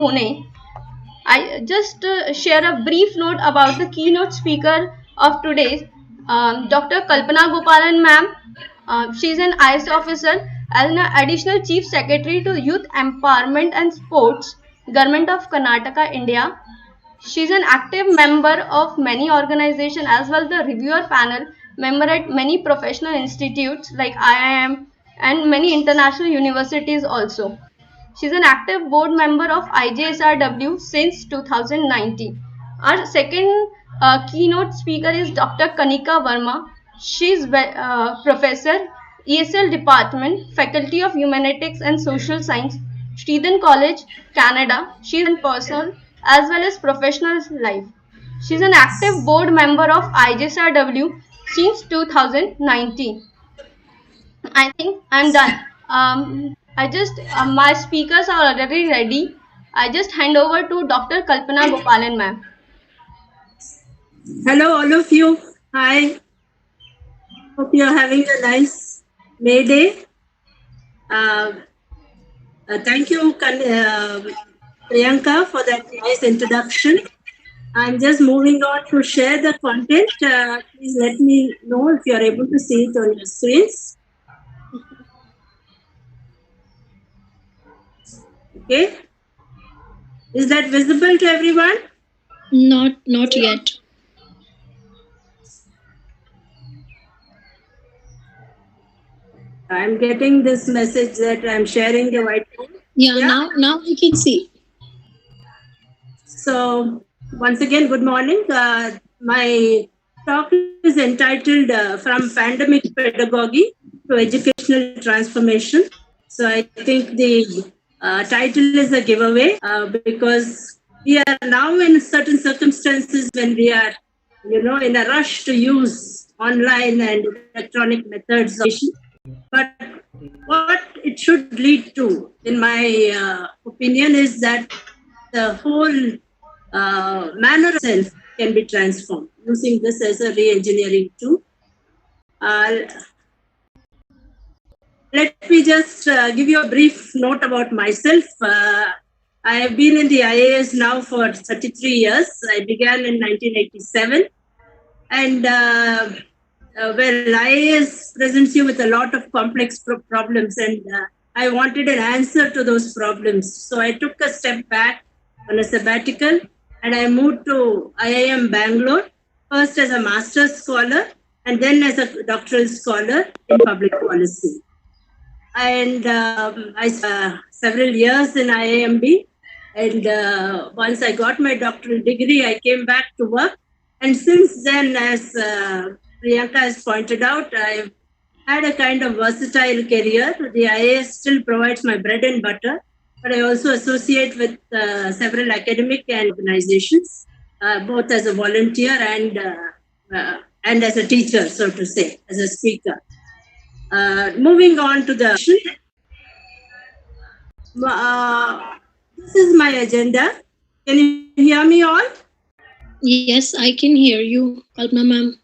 Pune. I just share a brief note about the keynote speaker of today, Dr. Kalpana Gopalan ma'am. She is an IS officer and an additional Chief Secretary to Youth Empowerment and Sports, Government of Karnataka, India. She is an active member of many organizations as well the reviewer panel, member at many professional institutes like IIM and many international universities also. She is an active board member of IJASRW since 2019. Our second keynote speaker is Dr. Kanika Verma. She is professor, ESL Department, Faculty of Humanities and Social Science, Sridhan College, Canada. She is in personal as well as professional life. She is an active board member of IJSRW since 2019. I think I'm done. I just my speakers are already ready. I just hand over to Dr. Kalpana Gopalan, ma'am. Hello, all of you. Hi. Hope you're having a nice May Day. Thank you, Priyanka, for that nice introduction. I'm just moving on to share the content. Please let me know if you're able to see it on your screens. Okay. Is that visible to everyone? Not yet. I'm getting this message that I'm sharing the whiteboard. Yeah, now we can see. So once again, good morning. My talk is entitled From Pandemic Pedagogy to Educational Transformation. So I think the title is a giveaway because we are now in certain circumstances when we are, in a rush to use online and electronic methods of education. But what it should lead to, in my opinion, is that the whole manner itself can be transformed using this as a re-engineering tool. Let me just give you a brief note about myself. I have been in the IAS now for 33 years. I began in 1987. And IAS presents you with a lot of complex problems, and I wanted an answer to those problems. So I took a step back on a sabbatical, and I moved to IIM Bangalore, first as a master's scholar, and then as a doctoral scholar in public policy. And I spent several years in IIMB, and once I got my doctoral degree, I came back to work. And since then, as Priyanka has pointed out, I've had a kind of versatile career. The IAS still provides my bread and butter, but I also associate with several academic and organizations, both as a volunteer and as a teacher, so to say, as a speaker. Moving on to the this is my agenda. Can you hear me all? Yes, I can hear you, Kalpana ma'am.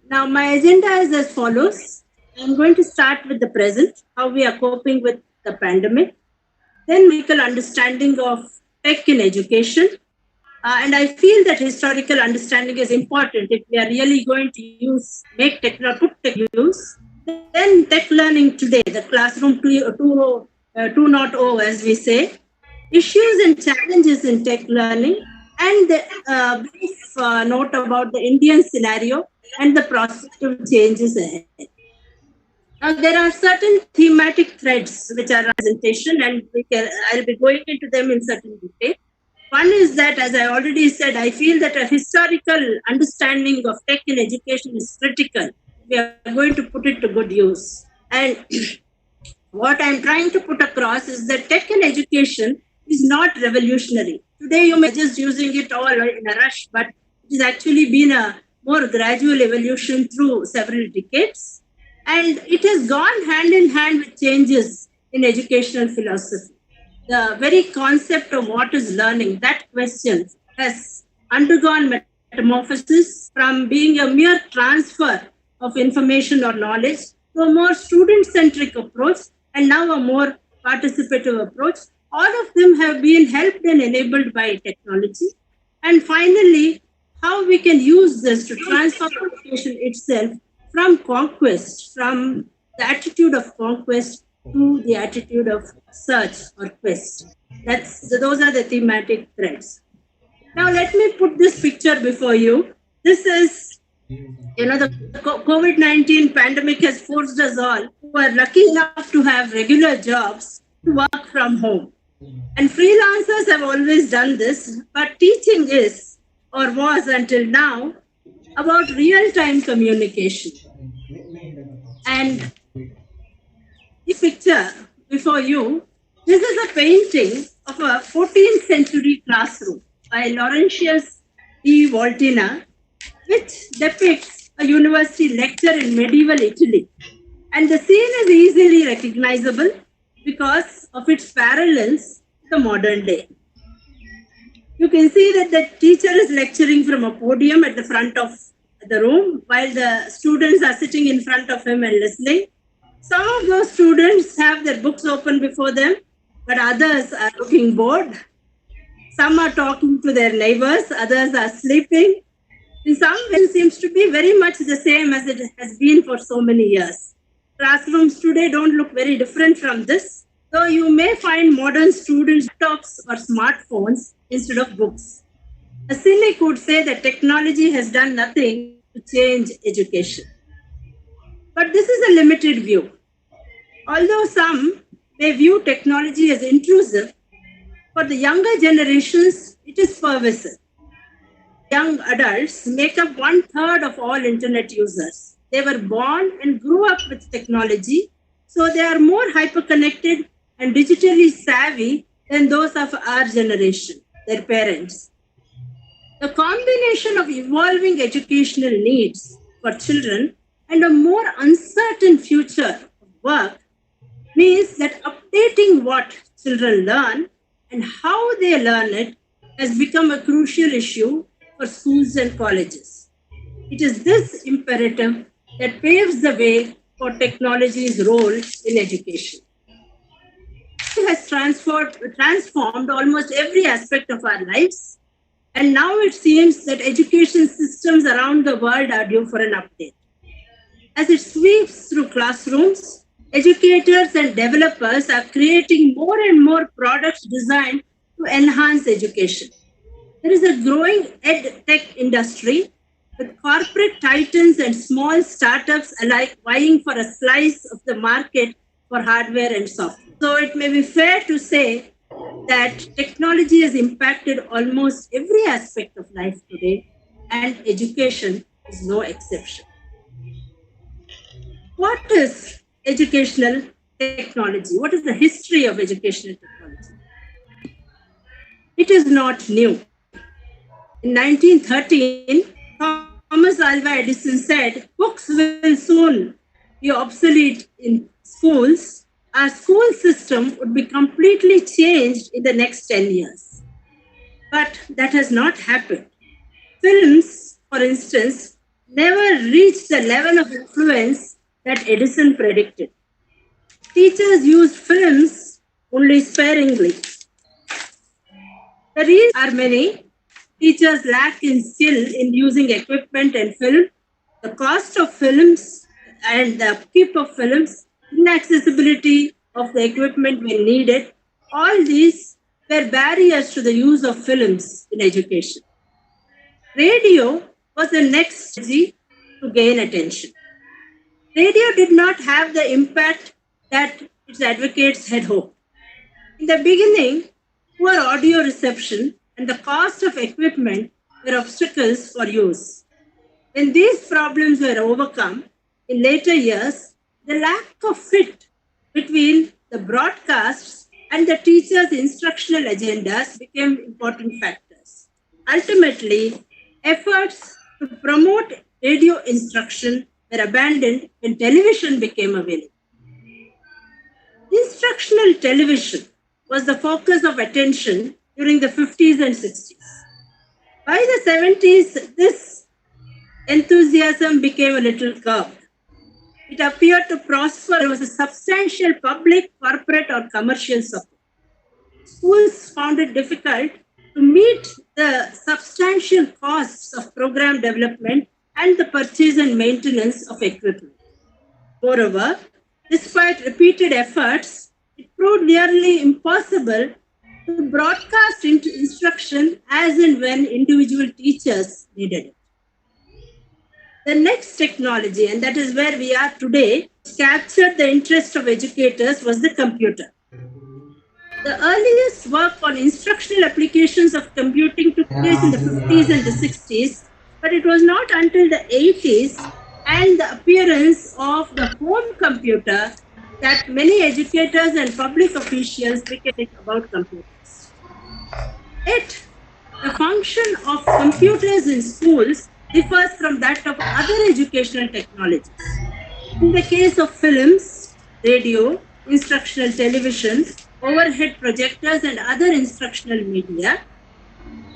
Now my agenda is as follows. I'm going to start with the present, how we are coping with the pandemic, then medical understanding of tech in education. And I feel that historical understanding is important if we are really going to make technology put tech use. Then tech learning today, the classroom 2.0, as we say, issues and challenges in tech learning, and a brief note about the Indian scenario and the prospective changes ahead. Now, there are certain thematic threads which are presentation, and I'll be going into them in certain detail. One is that, as I already said, I feel that a historical understanding of tech in education is critical. We are going to put it to good use. And what I'm trying to put across is that tech in education is not revolutionary. Today, you may just using it all in a rush, but it has actually been a more gradual evolution through several decades. And it has gone hand in hand with changes in educational philosophy. The very concept of what is learning, that question has undergone metamorphosis from being a mere transfer of information or knowledge to a more student-centric approach, and now a more participative approach, all of them have been helped and enabled by technology. And finally, how we can use this to transform education itself from conquest, from the attitude of conquest to the attitude of search or quest. Those are the thematic threads. Now, let me put this picture before you. This is, the COVID-19 pandemic has forced us all who are lucky enough to have regular jobs to work from home. And freelancers have always done this, but teaching is, or was until now, about real-time communication. And this picture before you, this is a painting of a 14th century classroom by Laurentius E. Voltina, which depicts a university lecture in medieval Italy. And the scene is easily recognizable because of its parallels to the modern day. You can see that the teacher is lecturing from a podium at the front of the room while the students are sitting in front of him and listening. Some of those students have their books open before them, but others are looking bored. Some are talking to their neighbors, others are sleeping. In some ways, it seems to be very much the same as it has been for so many years. Classrooms today don't look very different from this, though you may find modern students laptops or smartphones instead of books. A cynic would say that technology has done nothing to change education. But this is a limited view. Although some may view technology as intrusive, for the younger generations, it is pervasive. Young adults make up 1/3 of all internet users. They were born and grew up with technology, so they are more hyperconnected and digitally savvy than those of our generation, their parents. The combination of evolving educational needs for children and a more uncertain future of work means that updating what children learn and how they learn it has become a crucial issue for schools and colleges. It is this imperative that paves the way for technology's role in education. It has transformed almost every aspect of our lives, and now it seems that education systems around the world are due for an update. As it sweeps through classrooms, educators and developers are creating more and more products designed to enhance education. There is a growing ed tech industry with corporate titans and small startups alike vying for a slice of the market for hardware and software. So it may be fair to say that technology has impacted almost every aspect of life today, and education is no exception. What is educational technology? What is the history of educational technology? It is not new. In 1913, Thomas Alva Edison said, books will soon be obsolete in schools. Our school system would be completely changed in the next 10 years. But that has not happened. Films, for instance, never reached the level of influence that Edison predicted. Teachers used films only sparingly. The reasons are many. Teachers lack in skill in using equipment and film, the cost of films and the upkeep of films, inaccessibility of the equipment when needed. All these were barriers to the use of films in education. Radio was the next strategy to gain attention. Radio did not have the impact that its advocates had hoped. In the beginning, poor audio reception and the cost of equipment were obstacles for use. When these problems were overcome in later years, the lack of fit between the broadcasts and the teachers' instructional agendas became important factors. Ultimately, efforts to promote radio instruction were abandoned when television became available. Instructional television was the focus of attention during the 50s and 60s. By the 70s, this enthusiasm became a little curbed. It appeared to prosper. There was a substantial public, corporate, or commercial support. schools found it difficult to meet the substantial costs of program development and the purchase and maintenance of equipment. Moreover, despite repeated efforts, it proved nearly impossible to broadcast instruction as and when individual teachers needed it. The next technology, and that is where we are today, captured the interest of educators was the computer. The earliest work on instructional applications of computing took place in the 50s and the 60s, but it was not until the 80s and the appearance of the home computer that many educators and public officials became about computers. Yet, the function of computers in schools differs from that of other educational technologies. In the case of films, radio, instructional television, overhead projectors, and other instructional media,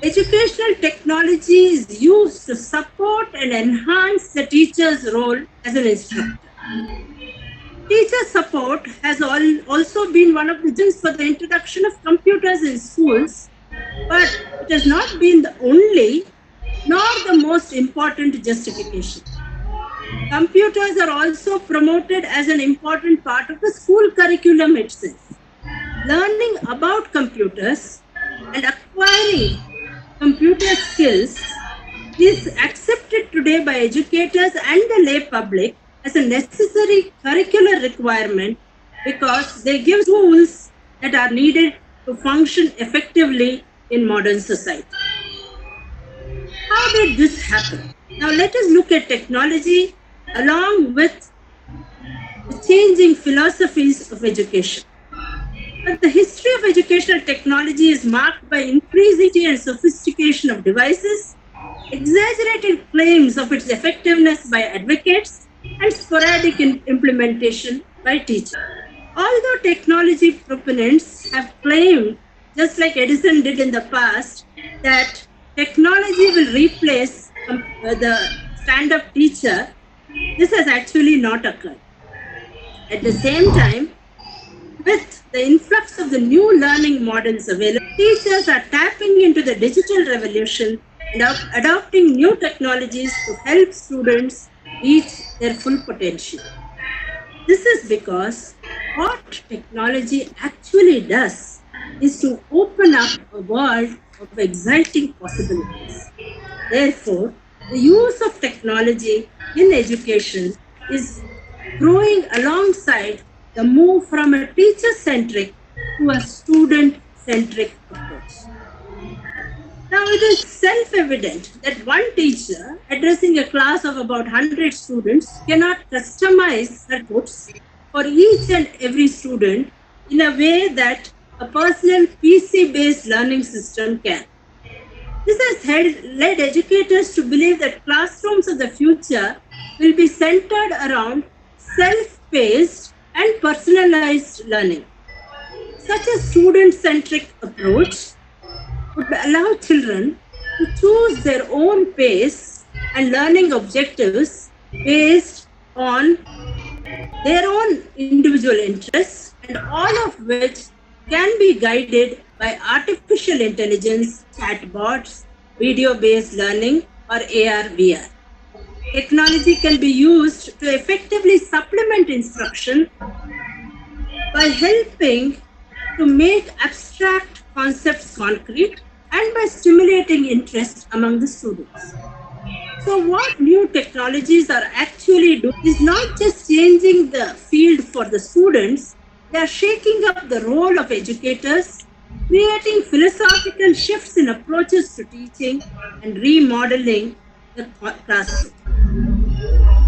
educational technology is used to support and enhance the teacher's role as an instructor. Teacher support has also been one of the reasons for the introduction of computers in schools, but it has not been the only nor the most important justification. Computers are also promoted as an important part of the school curriculum itself. Learning about computers and acquiring computer skills is accepted today by educators and the lay public as a necessary curricular requirement because they give tools that are needed to function effectively in modern society. How did this happen? Now let us look at technology along with the changing philosophies of education. But the history of educational technology is marked by increasing and sophistication of devices, exaggerated claims of its effectiveness by advocates, and sporadic implementation by teachers. Although technology proponents have claimed, just like Edison did in the past, that technology will replace the stand-up teacher, this has actually not occurred. At the same time, with the influx of the new learning models available, teachers are tapping into the digital revolution and adopting new technologies to help students reach their full potential. This is because what technology actually does is to open up a world of exciting possibilities. Therefore, the use of technology in education is growing alongside the move from a teacher-centric to a student-centric approach. Now, it is self-evident that one teacher addressing a class of about 100 students cannot customize her notes for each and every student in a way that a personal PC-based learning system can. This has led educators to believe that classrooms of the future will be centered around self-paced and personalized learning. Such a student-centric approach would allow children to choose their own pace and learning objectives based on their own individual interests, and all of which can be guided by artificial intelligence, chatbots, video-based learning, or AR/VR. Technology can be used to effectively supplement instruction by helping to make abstract concepts concrete and by stimulating interest among the students. So what new technologies are actually doing is not just changing the field for the students, they are shaking up the role of educators, creating philosophical shifts in approaches to teaching and remodeling the classroom.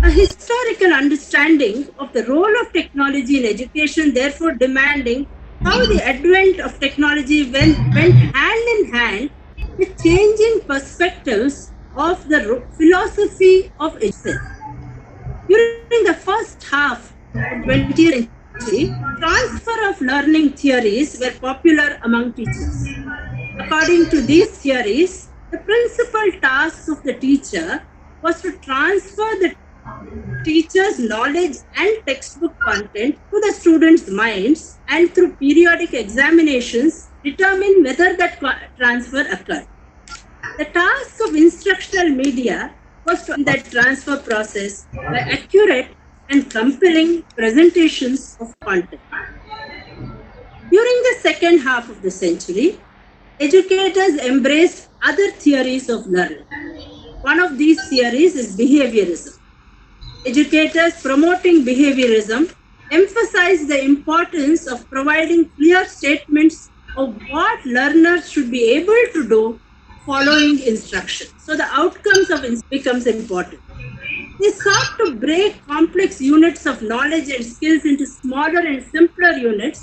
A historical understanding of the role of technology in education, therefore demanding how the advent of technology went hand in hand with changing perspectives of the philosophy of itself. During the first half of the 20th century, transfer of learning theories were popular among teachers. According to these theories, the principal task of the teacher was to transfer the teacher's knowledge and textbook content to the students' minds, and through periodic examinations determine whether that transfer occurred. The task of instructional media was to that transfer process by accurate and compelling presentations of content. During the second half of the century, educators embraced other theories of learning. One of these theories is behaviorism. Educators promoting behaviorism emphasize the importance of providing clear statements of what learners should be able to do following instruction. So the outcomes of instruction becomes important. They sought to break complex units of knowledge and skills into smaller and simpler units,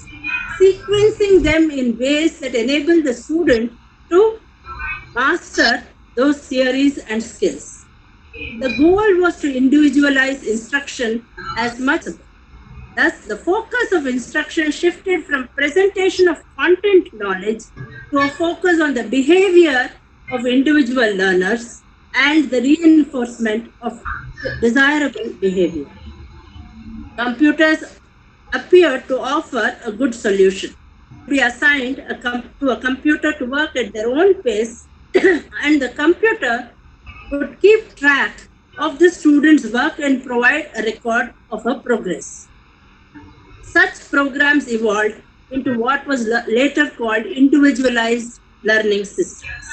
sequencing them in ways that enable the student to master those theories and skills. The goal was to individualize instruction as much as possible. Thus, the focus of instruction shifted from presentation of content knowledge to a focus on the behavior of individual learners and the reinforcement of desirable behavior. Computers appeared to offer a good solution. Be assigned to a computer to work at their own pace, and the computer would keep track of the student's work and provide a record of her progress. Such programs evolved into what was later called individualized learning systems.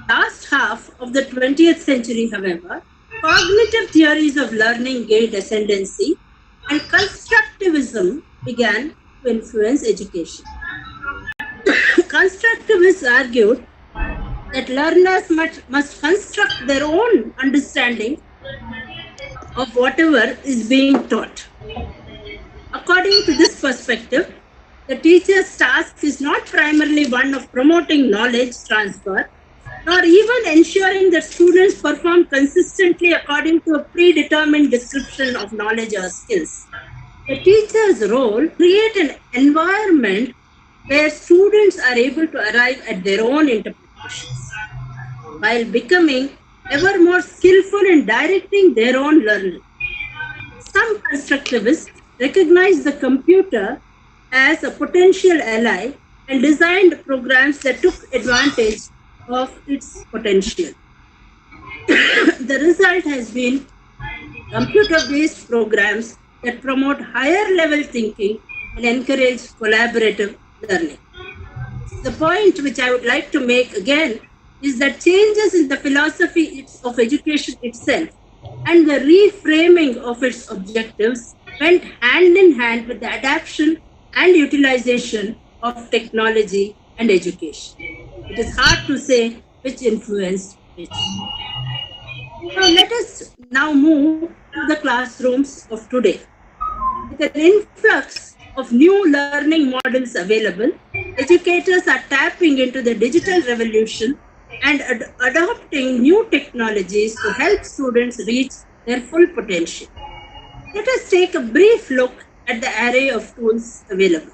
Last half of the 20th century, however, cognitive theories of learning gained ascendancy and constructivism began to influence education. Constructivists argued that learners must construct their own understanding of whatever is being taught. According to this perspective, the teacher's task is not primarily one of promoting knowledge transfer, nor even ensuring that students perform consistently according to a predetermined description of knowledge or skills. The teacher's role is to create an environment where students are able to arrive at their own interpretations, while becoming ever more skillful in directing their own learning. Some constructivists recognized the computer as a potential ally and designed programs that took advantage of its potential. The result has been computer-based programs that promote higher level thinking and encourage collaborative learning. The point which I would like to make again is that changes in the philosophy of education itself and the reframing of its objectives went hand in hand with the adaptation and utilization of technology and education. It is hard to say which influenced which. Now let us now move to the classrooms of today. With an influx of new learning models available, educators are tapping into the digital revolution and adopting new technologies to help students reach their full potential. Let us take a brief look at the array of tools available.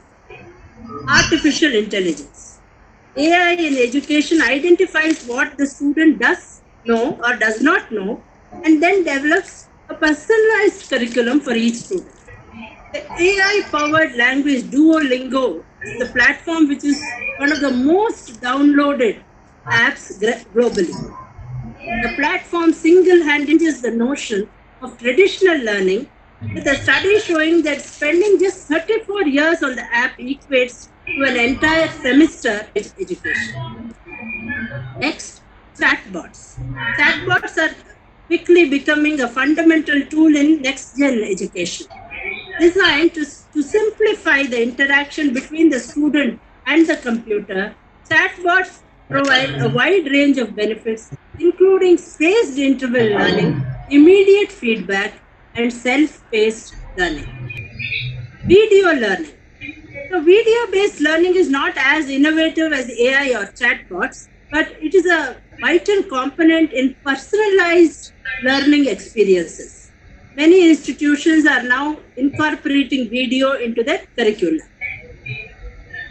Artificial intelligence. AI in education identifies what the student does know or does not know and then develops a personalized curriculum for each student. The AI-powered language Duolingo is the platform which is one of the most downloaded apps globally. The platform single-handedly changes the notion of traditional learning, with a study showing that spending just 34 years on the app equates to an entire semester education. Next, chatbots. Chatbots are quickly becoming a fundamental tool in next-gen education. Designed to simplify the interaction between the student and the computer, chatbots provide a wide range of benefits, including spaced interval learning, immediate feedback, and self-paced learning. Video learning. So video-based learning is not as innovative as AI or chatbots, but it is a vital component in personalized learning experiences. Many institutions are now incorporating video into their curriculum.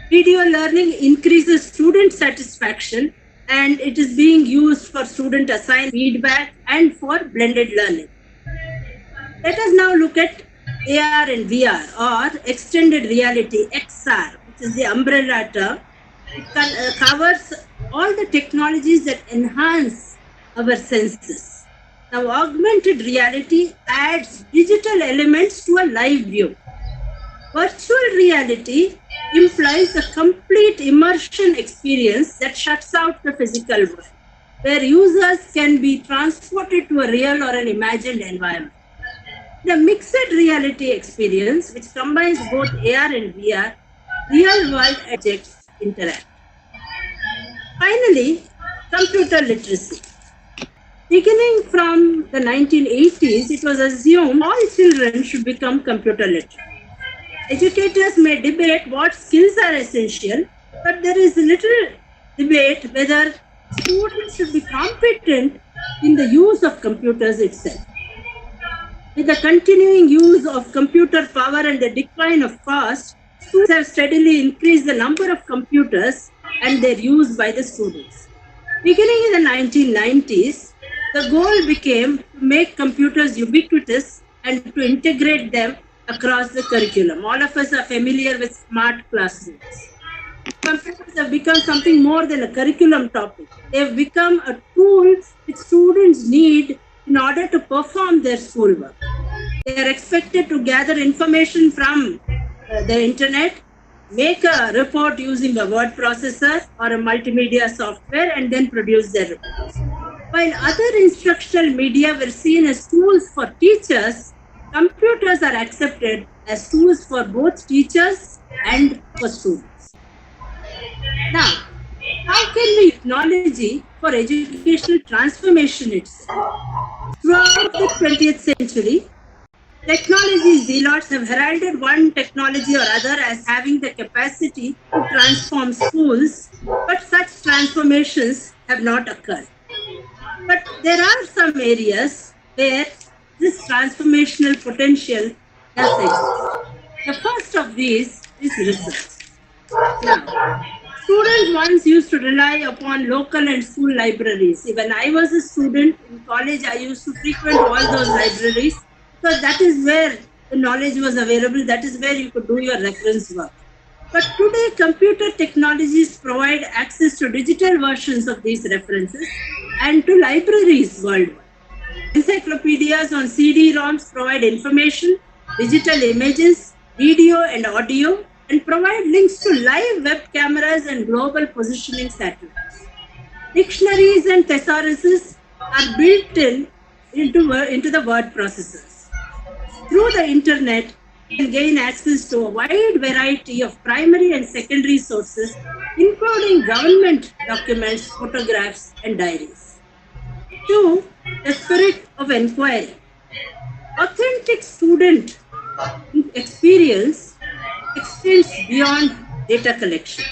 Video learning increases student satisfaction, and it is being used for student assigned feedback and for blended learning. Let us now look at AR and VR, or extended reality, XR, which is the umbrella term. It covers all the technologies that enhance our senses. Now, augmented reality adds digital elements to a live view. Virtual reality implies a complete immersion experience that shuts out the physical world, where users can be transported to a real or an imagined environment. The mixed reality experience, which combines both AR and VR, real world objects interact. Finally, computer literacy. Beginning from the 1980s, it was assumed all children should become computer literate. Educators may debate what skills are essential, but there is little debate whether students should be competent in the use of computers itself. With the continuing use of computer power and the decline of cost, schools have steadily increased the number of computers and their use by the students. Beginning in the 1990s, the goal became to make computers ubiquitous and to integrate them across the curriculum. All of us are familiar with smart classrooms. Computers have become something more than a curriculum topic. They've become a tool which students need in order to perform their schoolwork. They are expected to gather information from the internet, make a report using a word processor or a multimedia software, and then produce their reports. While other instructional media were seen as tools for teachers, computers are accepted as tools for both teachers and for students. Now, how can we use technology for educational transformation itself? Throughout the 20th century, technology zealots have heralded one technology or other as having the capacity to transform schools, but such transformations have not occurred. But there are some areas where this transformational potential does exist. The first of these is research. Now, students once used to rely upon local and school libraries. When I was a student in college, I used to frequent all those libraries because that is where the knowledge was available. That is where you could do your reference work. But today, computer technologies provide access to digital versions of these references and to libraries worldwide. Encyclopedias on CD-ROMs provide information, digital images, video and audio, and provide links to live web cameras and global positioning satellites. Dictionaries and thesauruses are built into the word processors. Through the internet, you can gain access to a wide variety of primary and secondary sources, including government documents, photographs, and diaries. 2. The spirit of inquiry. Authentic student experience extends beyond data collection.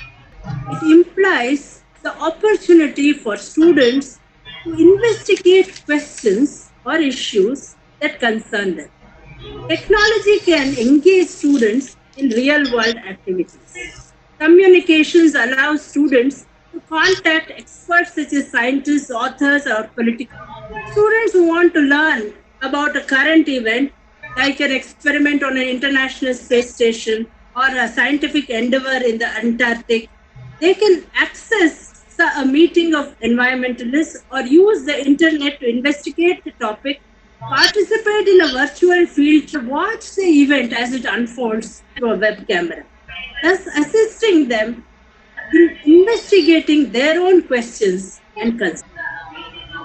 It implies the opportunity for students to investigate questions or issues that concern them. Technology can engage students in real-world activities. Communications allows students to contact experts such as scientists, authors, or political. Students who want to learn about a current event, like an experiment on an international space station or a scientific endeavor in the Antarctic, they can access a meeting of environmentalists or use the internet to investigate the topic, participate in a virtual field to watch the event as it unfolds through a web camera, thus assisting them in investigating their own questions and concerns.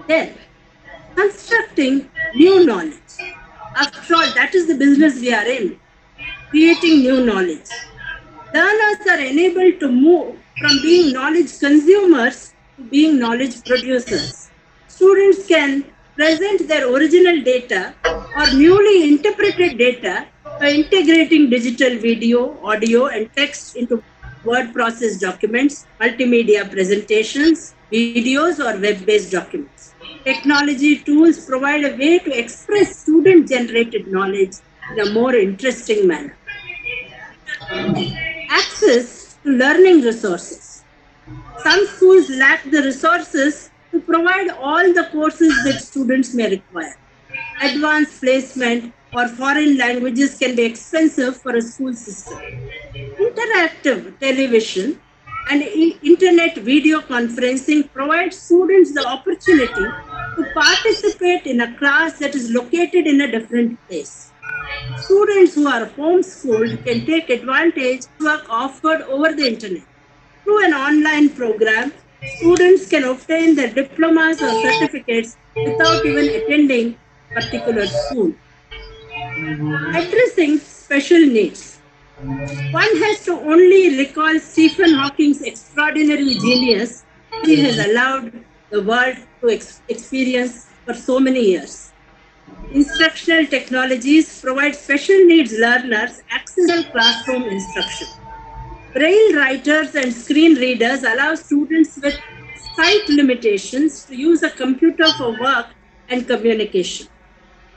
Then, constructing new knowledge. After all, that is the business we are in, creating new knowledge. Learners are enabled to move from being knowledge consumers to being knowledge producers. Students can present their original data or newly interpreted data by integrating digital video, audio, and text into word processed documents, multimedia presentations, videos, or web-based documents. Technology tools provide a way to express student-generated knowledge in a more interesting manner. Access to learning resources. Some schools lack the resources to provide all the courses that students may require. Advanced placement or foreign languages can be expensive for a school system. Interactive television and internet video conferencing provides students the opportunity to participate in a class that is located in a different place. Students who are homeschooled can take advantage of work offered over the internet. Through an online program, students can obtain their diplomas or certificates without even attending a particular school. Addressing special needs. One has to only recall Stephen Hawking's extraordinary genius he has allowed the world to experience for so many years. Instructional technologies provide special needs learners access to classroom instruction. Braille writers and screen readers allow students with sight limitations to use a computer for work and communication.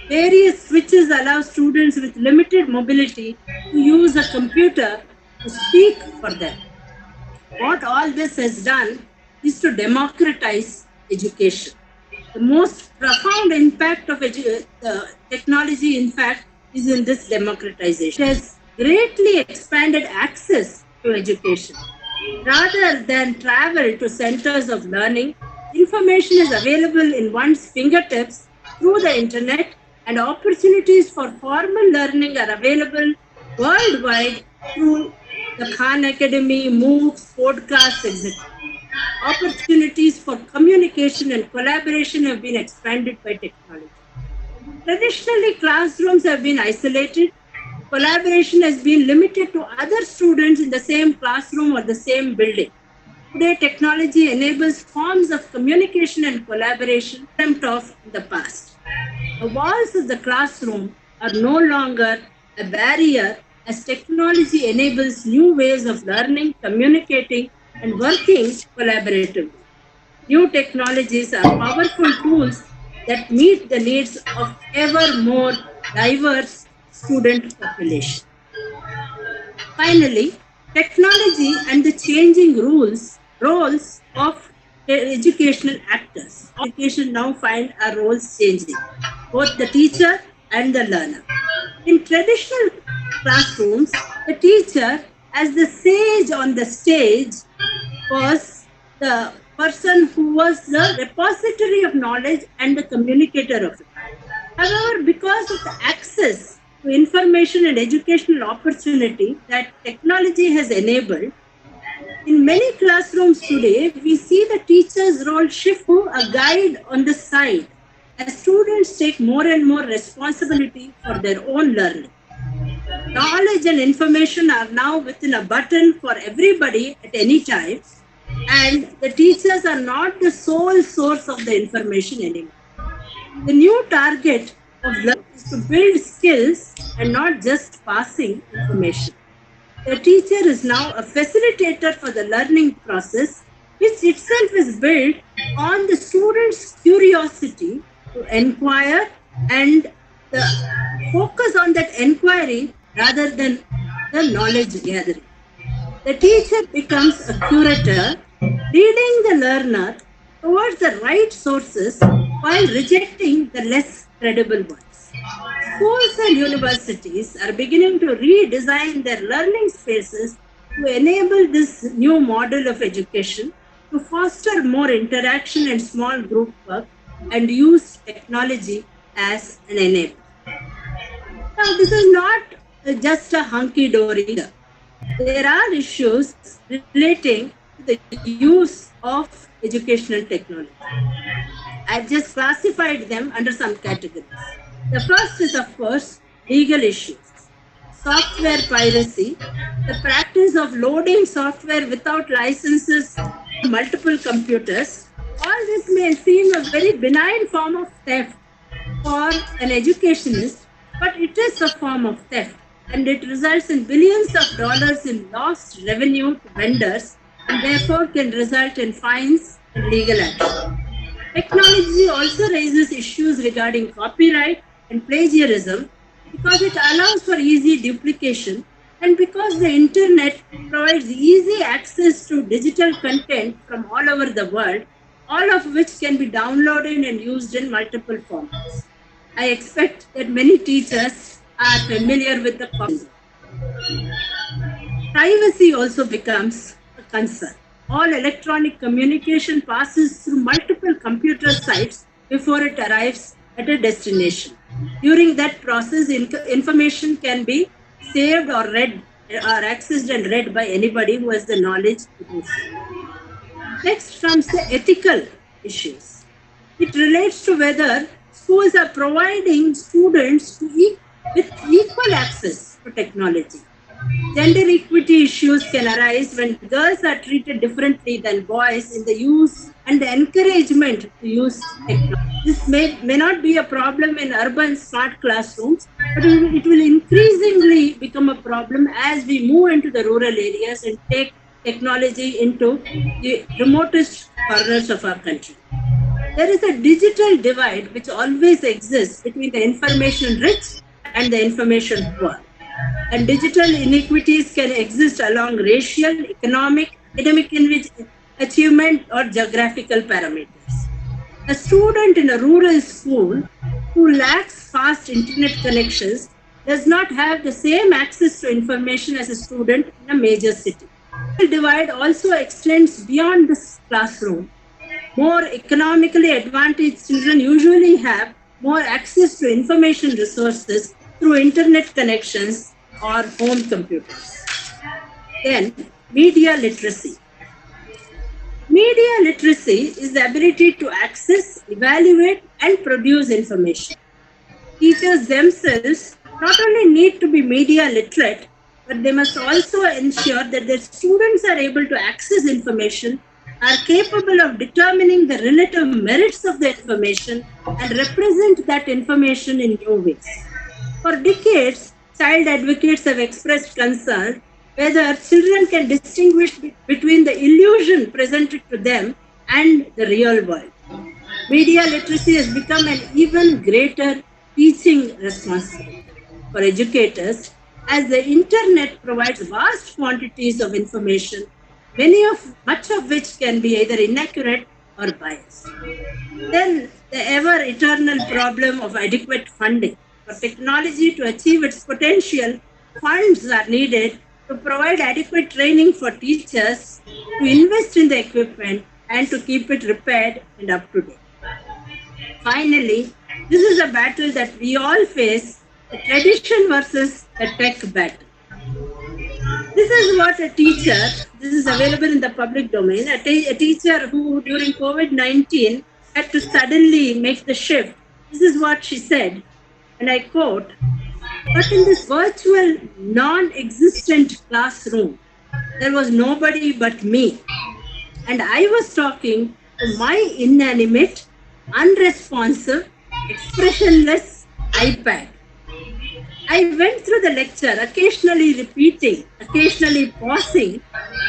Various switches allow students with limited mobility to use a computer to speak for them. What all this has done is to democratize education. The most profound impact of technology, in fact, is in this democratization. It has greatly expanded access to education. Rather than travel to centers of learning, information is available in one's fingertips through the internet, and opportunities for formal learning are available worldwide through the Khan Academy, MOOCs, podcasts, etc. Opportunities for communication and collaboration have been expanded by technology. Traditionally, classrooms have been isolated. Collaboration has been limited to other students in the same classroom or the same building. Today, technology enables forms of communication and collaboration dreamt of in the past. The walls of the classroom are no longer a barrier as technology enables new ways of learning, communicating, and working collaboratively. New technologies are powerful tools that meet the needs of ever more diverse student population. Finally, technology and the changing roles of educational actors. Education now find our roles changing, both the teacher and the learner. In traditional classrooms, the teacher, as the sage on the stage, was the person who was the repository of knowledge and the communicator of it. However, because of the access to information and educational opportunity that technology has enabled, in many classrooms today, we see the teacher's role shift to a guide on the side as students take more and more responsibility for their own learning. Knowledge and information are now within a button for everybody at any time, and the teachers are not the sole source of the information anymore. The new target of learning is to build skills and not just passing information. The teacher is now a facilitator for the learning process, which itself is built on the student's curiosity to inquire and the focus on that inquiry rather than the knowledge gathering. The teacher becomes a curator, leading the learner towards the right sources while rejecting the less credible ones. Schools and universities are beginning to redesign their learning spaces to enable this new model of education, to foster more interaction and small group work, and use technology as an enabler. Now, this is not just a hunky-dory. There are issues relating to the use of educational technology. I've just classified them under some categories. The first is, of course, legal issues. Software piracy, the practice of loading software without licenses to multiple computers. All this may seem a very benign form of theft for an educationist, but it is a form of theft, and it results in billions of dollars in lost revenue to vendors, and therefore can result in fines and legal action. Technology also raises issues regarding copyright and plagiarism because it allows for easy duplication, and because the internet provides easy access to digital content from all over the world, all of which can be downloaded and used in multiple formats. I expect that many teachers are familiar with the concept. Privacy also becomes a concern. All electronic communication passes through multiple computer sites before it arrives at a destination. During that process, information can be saved or read or accessed and read by anybody who has the knowledge to do so. Next comes the ethical issues. It relates to whether schools are providing students with equal access to technology. Gender equity issues can arise when girls are treated differently than boys in the use and the encouragement to use technology. This may not be a problem in urban smart classrooms, but it will increasingly become a problem as we move into the rural areas and take technology into the remotest corners of our country. There is a digital divide which always exists between the information rich and the information poor. And digital inequities can exist along racial, economic, academic achievement, or geographical parameters. A student in a rural school who lacks fast internet connections does not have the same access to information as a student in a major city. The divide also extends beyond the classroom. More economically advantaged children usually have more access to information resources through internet connections or home computers. Then, media literacy. Media literacy is the ability to access, evaluate, and produce information. Teachers themselves not only need to be media literate, but they must also ensure that their students are able to access information, are capable of determining the relative merits of the information, and represent that information in new ways. For decades, child advocates have expressed concern whether children can distinguish between the illusion presented to them and the real world. Media literacy has become an even greater teaching responsibility for educators as the internet provides vast quantities of information, much of which can be either inaccurate or biased. Then the ever eternal problem of adequate funding. For technology to achieve its potential, funds are needed to provide adequate training for teachers, to invest in the equipment, and to keep it repaired and up to date. Finally, this is a battle that we all face, the tradition versus the tech battle. This is what a teacher, this is available in the public domain, a teacher who during COVID-19 had to suddenly make the shift. This is what she said, and I quote, "But in this virtual, non-existent classroom, there was nobody but me. And I was talking to my inanimate, unresponsive, expressionless iPad. I went through the lecture, occasionally repeating, occasionally pausing,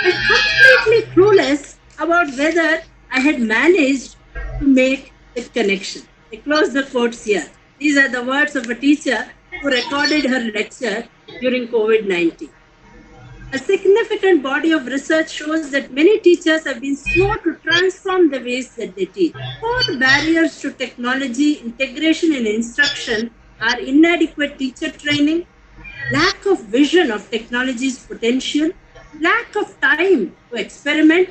and completely clueless about whether I had managed to make the connection." I close the quotes here. These are the words of a teacher who recorded her lecture during COVID-19. A significant body of research shows that many teachers have been slow to transform the ways that they teach. Core barriers to technology integration in instruction are inadequate teacher training, lack of vision of technology's potential, lack of time to experiment,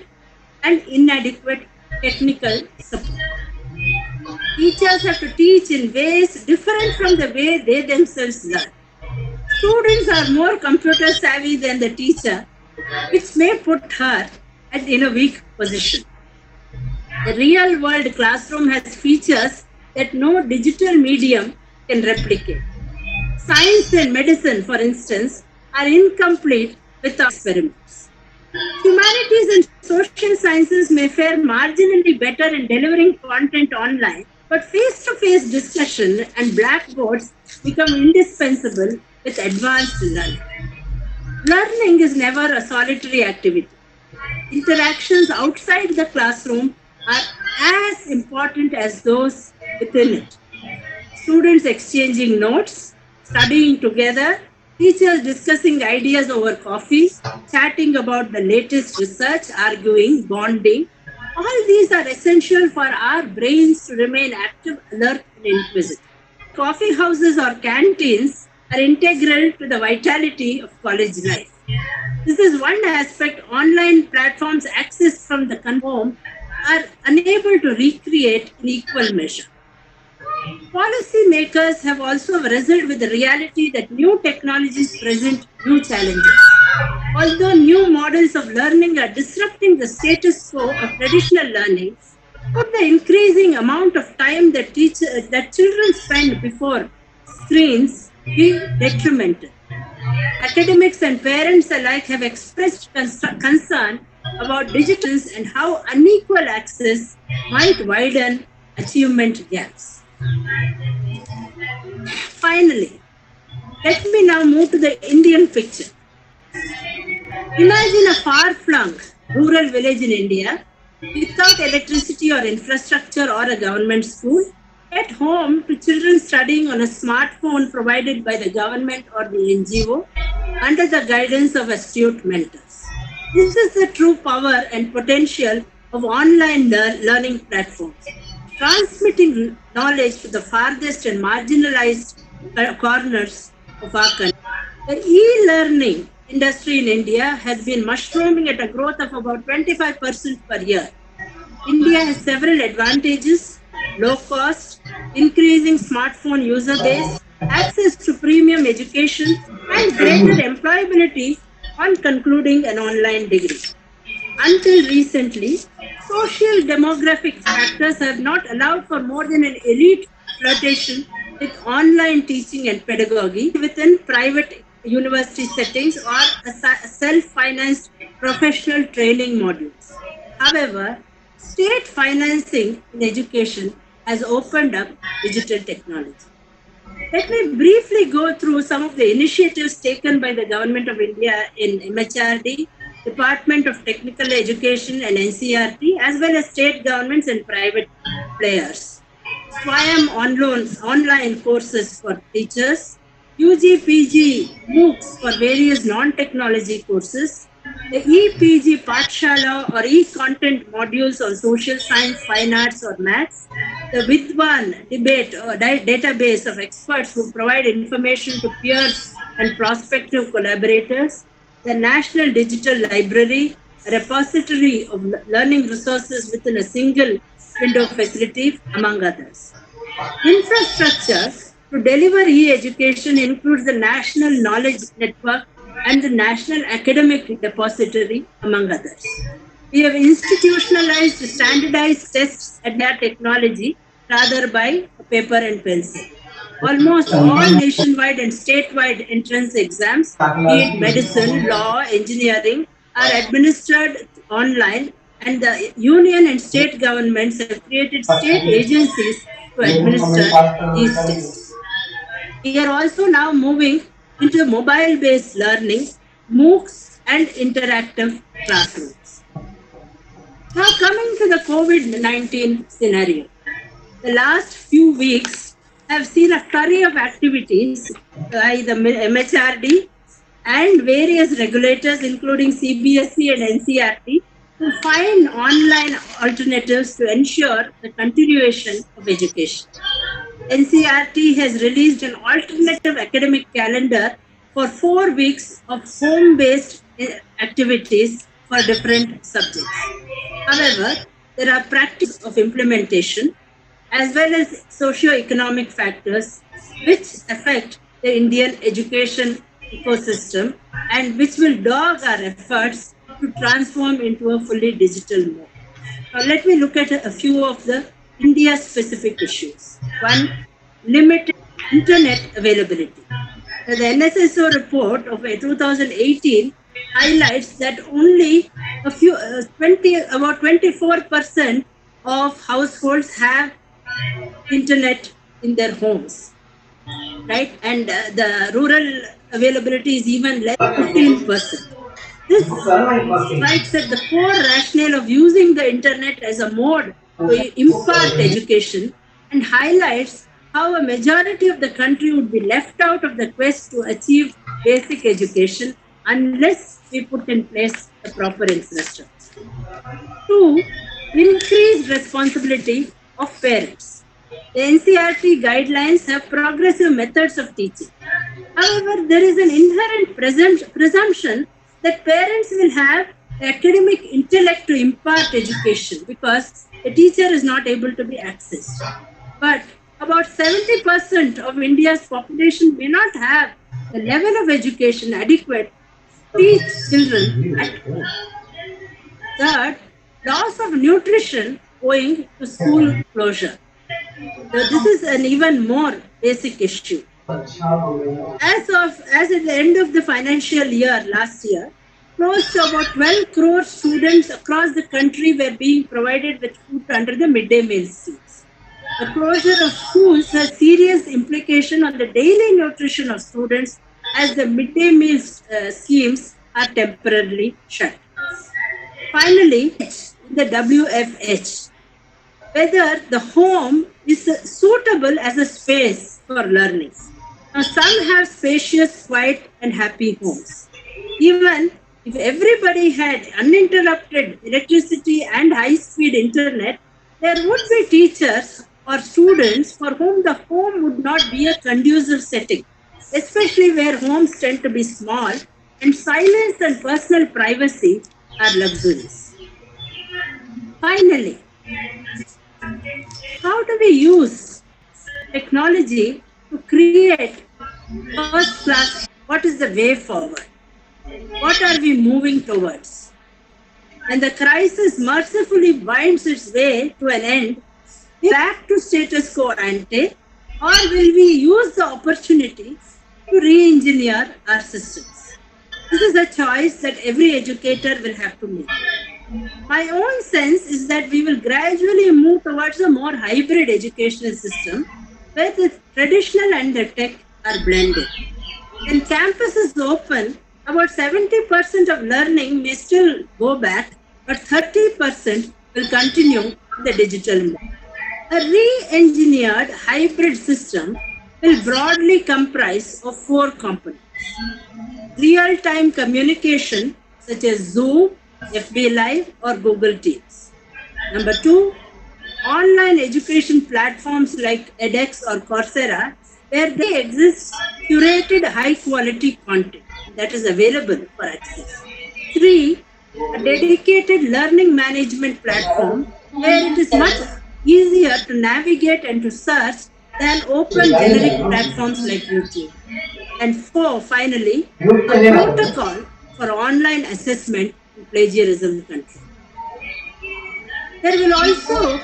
and inadequate technical support. Teachers have to teach in ways different from the way they themselves learn. Students are more computer savvy than the teacher, which may put her in a weak position. The real world classroom has features that no digital medium can replicate. Science and medicine, for instance, are incomplete without experiments. Humanities and social sciences may fare marginally better in delivering content online, but face-to-face discussion and blackboards become indispensable with advanced learning. Learning is never a solitary activity. Interactions outside the classroom are as important as those within it. Students exchanging notes, studying together, teachers discussing ideas over coffee, chatting about the latest research, arguing, bonding. All these are essential for our brains to remain active, alert, and inquisitive. Coffee houses or canteens are integral to the vitality of college life. This is one aspect online platforms accessed from the home are unable to recreate in equal measure. Policymakers have also wrestled with the reality that new technologies present new challenges. Although new models of learning are disrupting the status quo of traditional learning, could the increasing amount of time that children spend before screens be detrimental? Academics and parents alike have expressed concern about digital and how unequal access might widen achievement gaps. Finally, let me now move to the Indian picture. Imagine a far-flung rural village in India without electricity or infrastructure or a government school, at home to children studying on a smartphone provided by the government or the NGO under the guidance of astute mentors. This is the true power and potential of online learning platforms, transmitting knowledge to the farthest and marginalized corners of our country. The e-learning industry in India has been mushrooming at a growth of about 25% per year. India has several advantages: low cost, increasing smartphone user base, access to premium education, and greater employability on concluding an online degree. Until recently, social demographic factors have not allowed for more than an elite flirtation with online teaching and pedagogy within private university settings or self-financed professional training modules. However, state financing in education has opened up digital technology. Let me briefly go through some of the initiatives taken by the Government of India in MHRD, Department of Technical Education and NCRT, as well as state governments and private players. Swayam online courses for teachers, UG, PG, MOOCs for various non-technology courses, the e-PG Pathshala or e-content modules on social science, fine arts or maths, the Vidwan debate or database of experts who provide information to peers and prospective collaborators, the National Digital Library, a repository of learning resources within a single window facility, among others. Infrastructure to deliver e-education includes the National Knowledge Network and the National Academic Depository, among others. We have institutionalized standardized tests at their technology rather by paper and pencil. Almost all nationwide and statewide entrance exams, be it medicine, law, engineering, are administered online, and the union and state governments have created state agencies to administer these tests. We are also now moving into mobile-based learning, MOOCs, and interactive classrooms. Now coming to the COVID-19 scenario. The last few weeks have seen a flurry of activities by the MHRD and various regulators, including CBSE and NCRT, to find online alternatives to ensure the continuation of education. NCRT has released an alternative academic calendar for 4 weeks of home-based activities for different subjects. However, there are practices of implementation as well as socio-economic factors which affect the Indian education ecosystem and which will dog our efforts to transform into a fully digital mode. Now, let me look at a few of the India-specific issues. One, limited internet availability. The NSSO report of 2018 highlights that only about 24% of households have internet in their homes, right? And the rural availability is even less, 15%. This strikes at the core rationale of using the internet as a mode to impart education and highlights how a majority of the country would be left out of the quest to achieve basic education unless we put in place the proper infrastructure. Two, increased responsibility of parents. The NCRT guidelines have progressive methods of teaching. However, there is an inherent presumption that parents will have the academic intellect to impart education because the teacher is not able to be accessed. But about 70% of India's population may not have the level of education adequate to teach children at home. Third, loss of nutrition owing to school closure. So this is an even more basic issue. As at the end of the financial year last year, close to about 12 crore students across the country were being provided with food under the midday meal schemes. The closure of schools has serious implication on the daily nutrition of students as the midday meal schemes are temporarily shut. Finally, the WFH, whether the home is suitable as a space for learning. Now, some have spacious, quiet, and happy homes. Even if everybody had uninterrupted electricity and high-speed internet, there would be teachers or students for whom the home would not be a conducive setting, especially where homes tend to be small and silence and personal privacy are luxuries. Finally, how do we use technology to create first class? What is the way forward? What are we moving towards? When the crisis mercifully winds its way to an end, will we back to status quo ante, or will we use the opportunity to re-engineer our systems? This is a choice that every educator will have to make. My own sense is that we will gradually move towards a more hybrid educational system where the traditional and the tech are blended. When campus is open, about 70% of learning may still go back, but 30% will continue in the digital mode. A re-engineered hybrid system will broadly comprise of 4 components. Real-time communication such as Zoom, FB Live or Google Teams. Number 2, online education platforms like edX or Coursera, where they exist curated high-quality content that is available for access. 3, a dedicated learning management platform where it is much easier to navigate and to search than open generic platforms like YouTube. And 4, finally, a protocol for online assessment and plagiarism control. There will also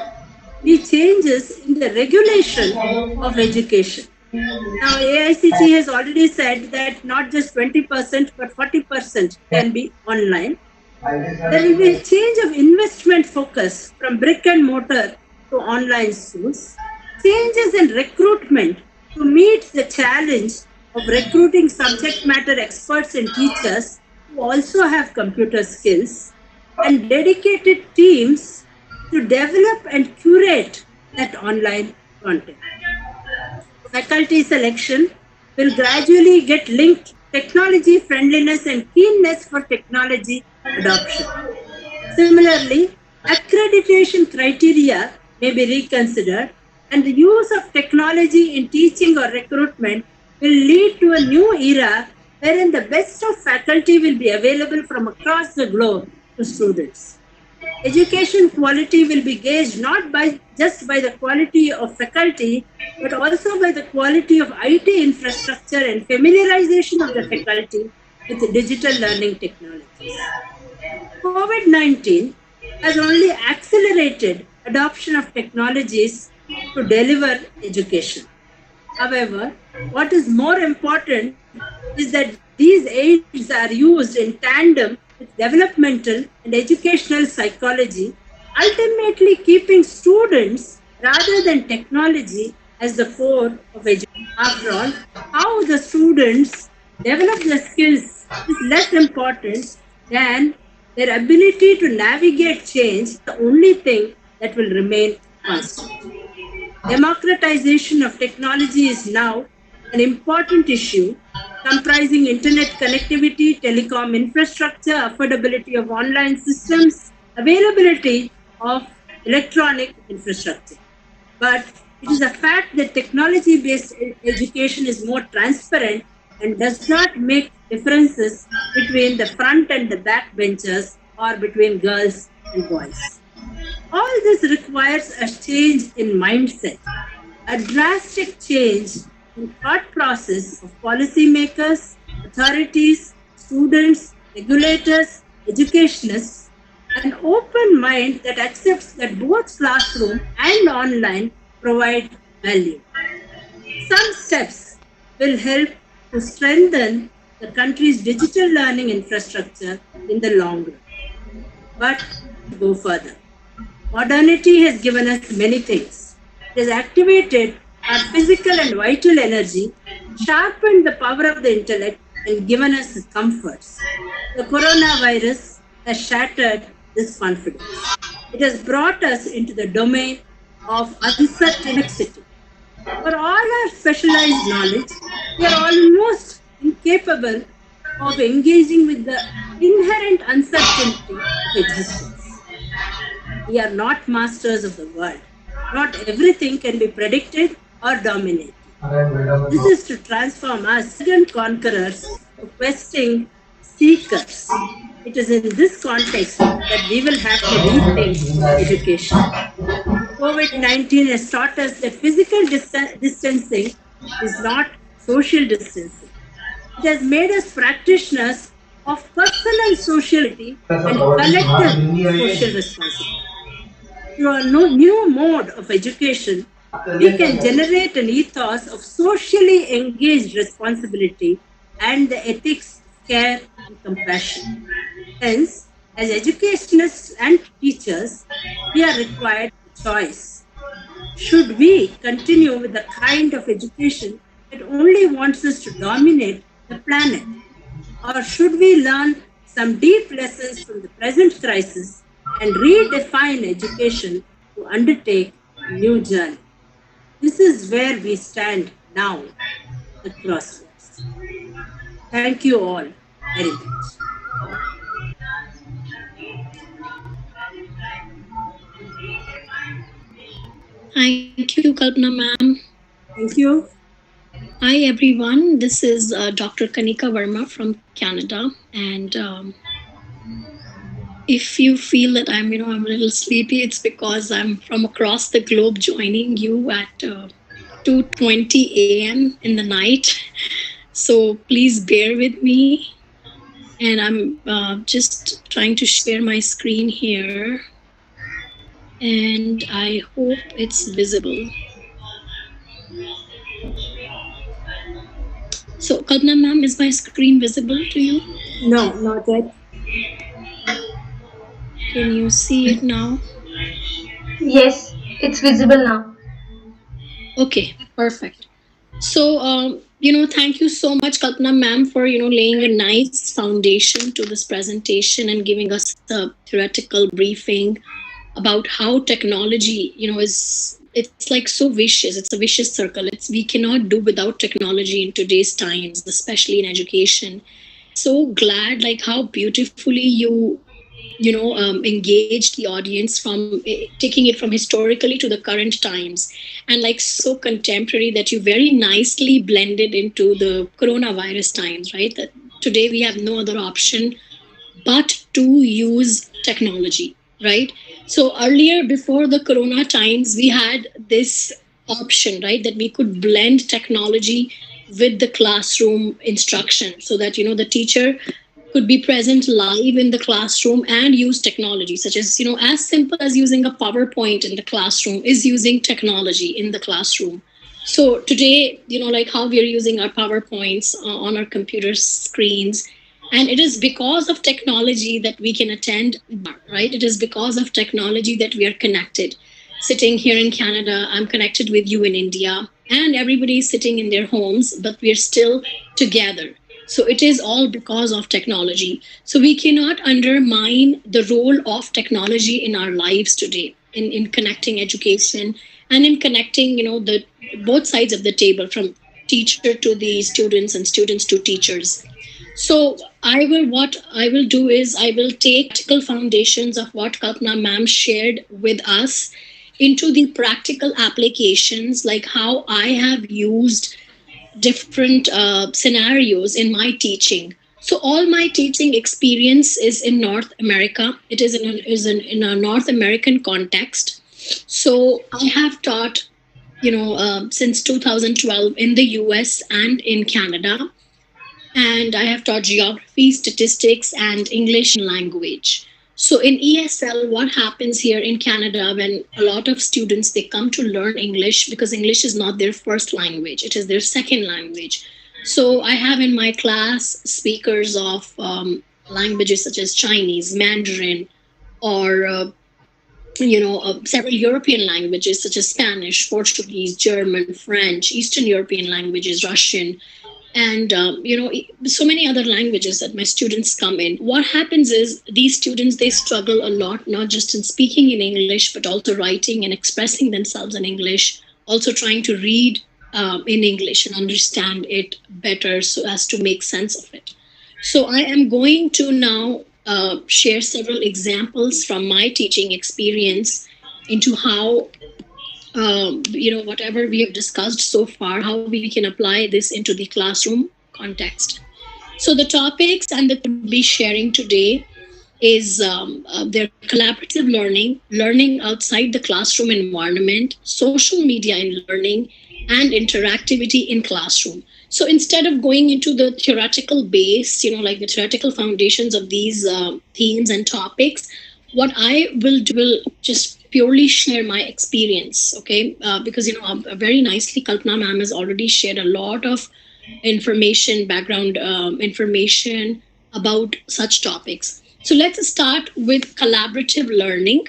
be changes in the regulation of education. Now, AICT has already said that not just 20% but 40% can be online. There will be a change of investment focus from brick and mortar to online schools. Changes in recruitment to meet the challenge of recruiting subject matter experts and teachers who also have computer skills, and dedicated teams to develop and curate that online content. Faculty selection will gradually get linked to technology friendliness and keenness for technology adoption. Similarly, accreditation criteria may be reconsidered, and the use of technology in teaching or recruitment will lead to a new era wherein the best of faculty will be available from across the globe to students. Education quality will be gauged not just by the quality of faculty, but also by the quality of IT infrastructure and familiarization of the faculty with digital learning technologies. COVID-19 has only accelerated adoption of technologies to deliver education. However, what is more important is that these aids are used in tandem with developmental and educational psychology, ultimately keeping students rather than technology as the core of education. After all, how the students develop their skills is less important than their ability to navigate change, the only thing that will remain constant. Democratization of technology is now an important issue comprising internet connectivity, telecom infrastructure, affordability of online systems, availability of electronic infrastructure. But it is a fact that technology-based education is more transparent and does not make differences between the front and the back benches or between girls and boys. All this requires a change in mindset, a drastic change in thought process of policymakers, authorities, students, regulators, educationists, an open mind that accepts that both classroom and online provide value. Some steps will help to strengthen the country's digital learning infrastructure in the long run. But go further. Modernity has given us many things. It has activated our physical and vital energy, sharpened the power of the intellect, and given us comforts. The coronavirus has shattered this confidence. It has brought us into the domain of uncertainty. For all our specialized knowledge, we are almost incapable of engaging with the inherent uncertainty of existence. We are not masters of the world. Not everything can be predicted or dominated. This is to transform us as conquerors to questing seekers. It is in this context that we will have to rethink education. COVID-19 has taught us that physical distancing is not social distancing. It has made us practitioners of personal sociality and collective social responsibility. Through a new mode of education, we can generate an ethos of socially engaged responsibility and the ethics of care and compassion. Hence, as educationists and teachers, we are required to choice. Should we continue with the kind of education that only wants us to dominate the planet? Or should we learn some deep lessons from the present crisis and redefine education to undertake a new journey? This is where we stand now, the crossroads. Thank you all very much. Thank you, Kalpana ma'am. Thank you. Hi everyone, this is Dr. Kanika Verma from Canada, and if you feel that I'm a little sleepy, it's because I'm from across the globe joining you at 2:20 a.m. in the night. So please bear with me, and I'm just trying to share my screen here, and I hope it's visible. So, Kalpana ma'am, is my screen visible to you? No, not yet. Can you see it now? Yes, it's visible now. Okay, perfect. So, thank you so much, Kalpana ma'am, for, laying a nice foundation to this presentation and giving us a theoretical briefing about how technology, it's like so vicious. It's a vicious circle. We cannot do without technology in today's times, especially in education. So glad like how beautifully you engaged the audience from taking it from historically to the current times, and like so contemporary that you very nicely blended into the coronavirus times, right? That today we have no other option but to use technology, right? So earlier, before the corona times, we had this option, right, that we could blend technology with the classroom instruction, so that the teacher could be present live in the classroom and use technology, such as as simple as using a PowerPoint in the classroom is using technology in the classroom. So today, like how we are using our PowerPoints on our computer screens, and it is because of technology that we can attend, right? It is because of technology that we are connected. Sitting here in Canada, I'm connected with you in India, and everybody is sitting in their homes, but we're still together. So it is all because of technology. So we cannot undermine the role of technology in our lives today, in connecting education and in connecting, the both sides of the table, from teacher to the students and students to teachers. So what I will do is I will take practical foundations of what Kalpana ma'am shared with us into the practical applications, like how I have used different scenarios in my teaching So all my teaching experience is in North America. It is in a North American context. So I have taught, since 2012 in the US and in Canada. And I have taught geography, statistics, and English language. So in ESL, what happens here in Canada when a lot of students, they come to learn English because English is not their first language, it is their second language. So I have in my class speakers of languages such as Chinese, Mandarin, or several European languages such as Spanish, Portuguese, German, French, Eastern European languages, Russian, and so many other languages that my students come in. What happens is these students, they struggle a lot, not just in speaking in English, but also writing and expressing themselves in English, also trying to read in English and understand it better so as to make sense of it. So I am going to now share several examples from my teaching experience into how whatever we have discussed so far, how we can apply this into the classroom context. So the topics and that we'll be sharing today is their collaborative learning, learning outside the classroom environment, social media in learning, and interactivity in classroom. So instead of going into the theoretical base, like the theoretical foundations of these themes and topics, what I will do will just purely share my experience, okay? Because, very nicely, Kalpana ma'am has already shared a lot of information, background information about such topics. So let's start with collaborative learning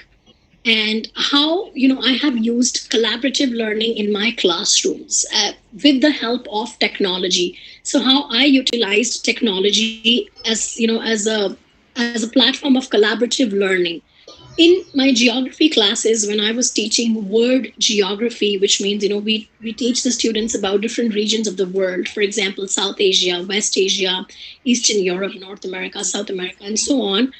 and how, I have used collaborative learning in my classrooms with the help of technology. So how I utilized technology as, as a platform of collaborative learning. In my geography classes, when I was teaching world geography, which means, we teach the students about different regions of the world, for example, South Asia, West Asia, Eastern Europe, North America, South America, and so on,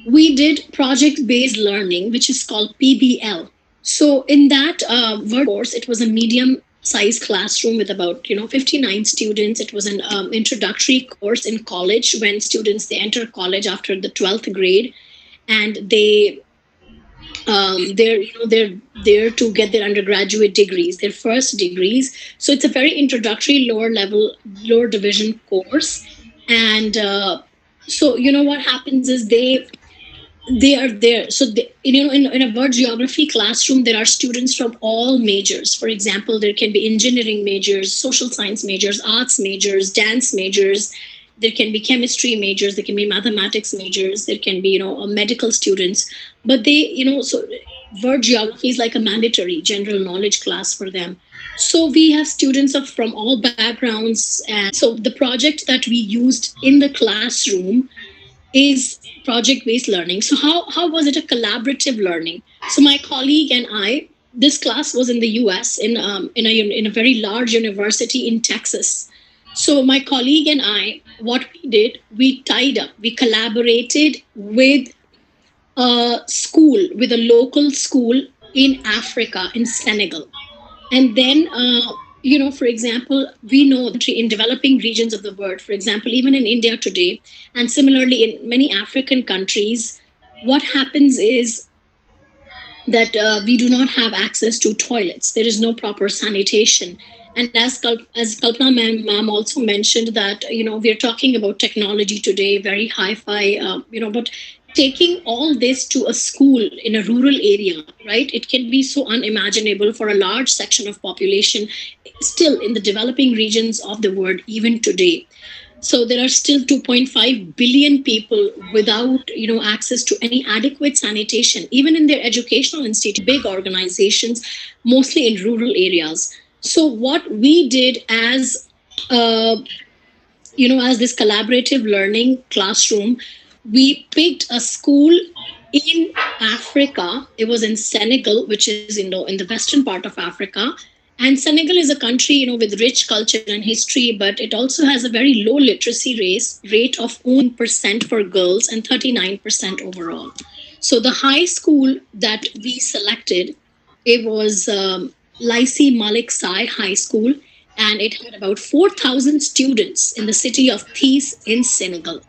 we did project-based learning, which is called PBL. So in that word course, it was a medium-sized classroom with about 59 students. It was an introductory course in college when students, they enter college after the 12th grade, and they're there to get their undergraduate degrees, their first degrees. So it's a very introductory lower division course. And so what happens is they are there. So in a word geography classroom, there are students from all majors. For example, there can be engineering majors, social science majors, arts majors, dance majors. There can be chemistry majors, there can be mathematics majors, there can be, medical students. But they, so word geography is like a mandatory general knowledge class for them. So we have students from all backgrounds. And so the project that we used in the classroom is project-based learning. So how was it a collaborative learning? So my colleague and I, this class was in the US in a very large university in Texas. So my colleague and I, what we did, we tied up, we collaborated with a school, with a local school in Africa, in Senegal. And then, for example, we know that in developing regions of the world, for example, even in India today, and similarly in many African countries, what happens is that we do not have access to toilets. There is no proper sanitation. And as Kalpana ma'am also mentioned that, we're talking about technology today, very hi-fi, but taking all this to a school in a rural area, right? It can be so unimaginable for a large section of population still in the developing regions of the world, even today. So there are still 2.5 billion people without, access to any adequate sanitation, even in their educational institutions, big organizations, mostly in rural areas. So what we did as, as this collaborative learning classroom, we picked a school in Africa. It was in Senegal, which is in the western part of Africa. And Senegal is a country, with rich culture and history, but it also has a very low literacy rate of 1% for girls and 39% overall. So the high school that we selected, it was Laisi Malik Sai High School, and it had about 4,000 students in the city of Thies in Senegal.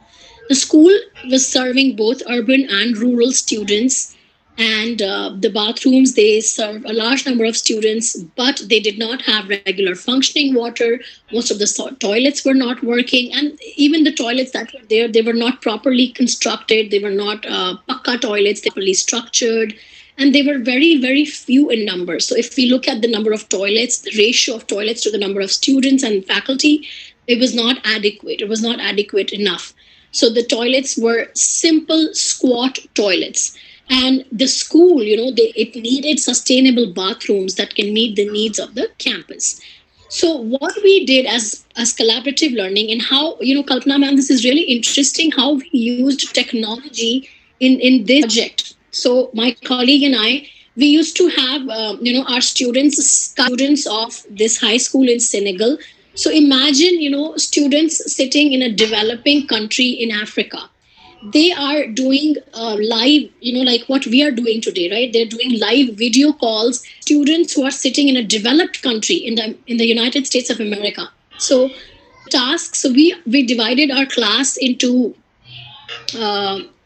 The school was serving both urban and rural students, and the bathrooms, they serve a large number of students, but they did not have regular functioning water. Most of the toilets were not working, and even the toilets that were there, they were not properly constructed. They were not pakka toilets, they were properly structured, and they were very, very few in number. So if we look at the number of toilets, the ratio of toilets to the number of students and faculty, it was not adequate. It was not adequate enough. So the toilets were simple squat toilets. And the school, it needed sustainable bathrooms that can meet the needs of the campus. So what we did as collaborative learning, and how, Kalpana ma'am, this is really interesting how we used technology in this project. So my colleague and I, we used to have, our students of this high school in Senegal. So imagine, students sitting in a developing country in Africa. They are doing live, like what we are doing today, right? They're doing live video calls. Students who are sitting in a developed country in the United States of America. So tasks. So we divided our class into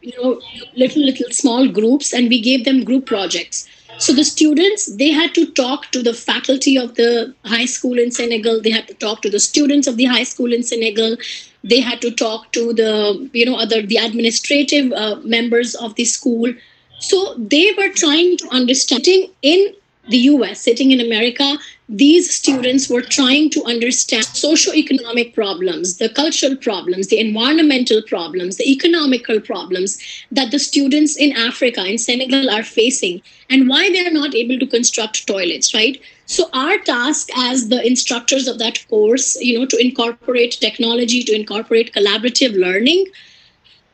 little small groups, and we gave them group projects. So the students, they had to talk to the faculty of the high school in Senegal. They had to talk to the students of the high school in Senegal. They had to talk to the the administrative members of the school. So they were trying to understand, in the US, sitting in America, these students were trying to understand socio-economic problems, the cultural problems, the environmental problems, the economical problems that the students in Africa, in Senegal, are facing, and why they're not able to construct toilets, right? So our task as the instructors of that course, to incorporate technology, to incorporate collaborative learning,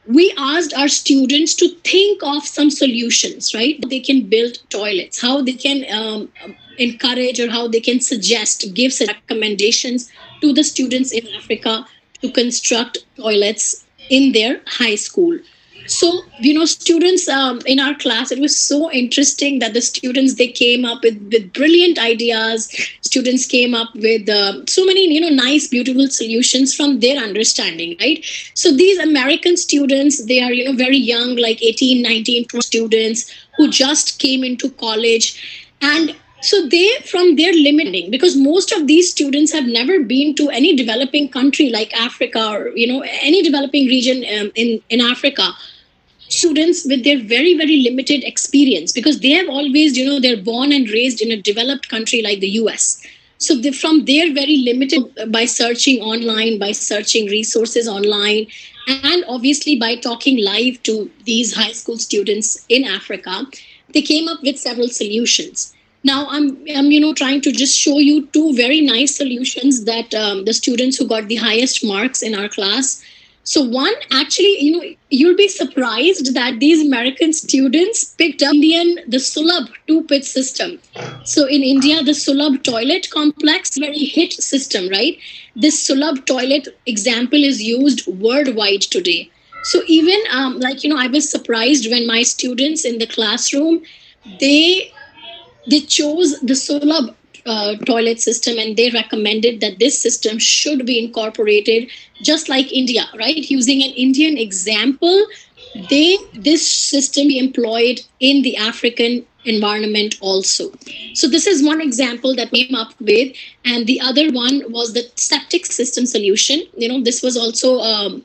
we asked our students to think of some solutions, right? How they can build toilets, how they can encourage, or how they can give recommendations to the students in Africa to construct toilets in their high school. So, students in our class, it was so interesting that the students, they came up with brilliant ideas. Students came up with so many, nice, beautiful solutions from their understanding, right? So these American students, they are, very young, like 18, 19 students who just came into college. And so they, from their limiting, because most of these students have never been to any developing country like Africa, or, any developing region in Africa. Students with their very, very limited experience, because they have always, they're born and raised in a developed country like the US. So from their very limited, by searching online, by searching resources online, and obviously by talking live to these high school students in Africa, they came up with several solutions. Now I'm trying to just show you two very nice solutions that the students who got the highest marks in our class. So one, actually, you'll be surprised that these American students picked up the Sulabh two-pit system. So in India, the Sulabh toilet complex, very hit system, right? This Sulabh toilet example is used worldwide today. So even I was surprised when my students in the classroom, they chose the Sulabh toilet system, and they recommended that this system should be incorporated just like India, right? Using an Indian example, this system be employed in the African environment also. So this is one example that came up with, and the other one was the septic system solution. This was also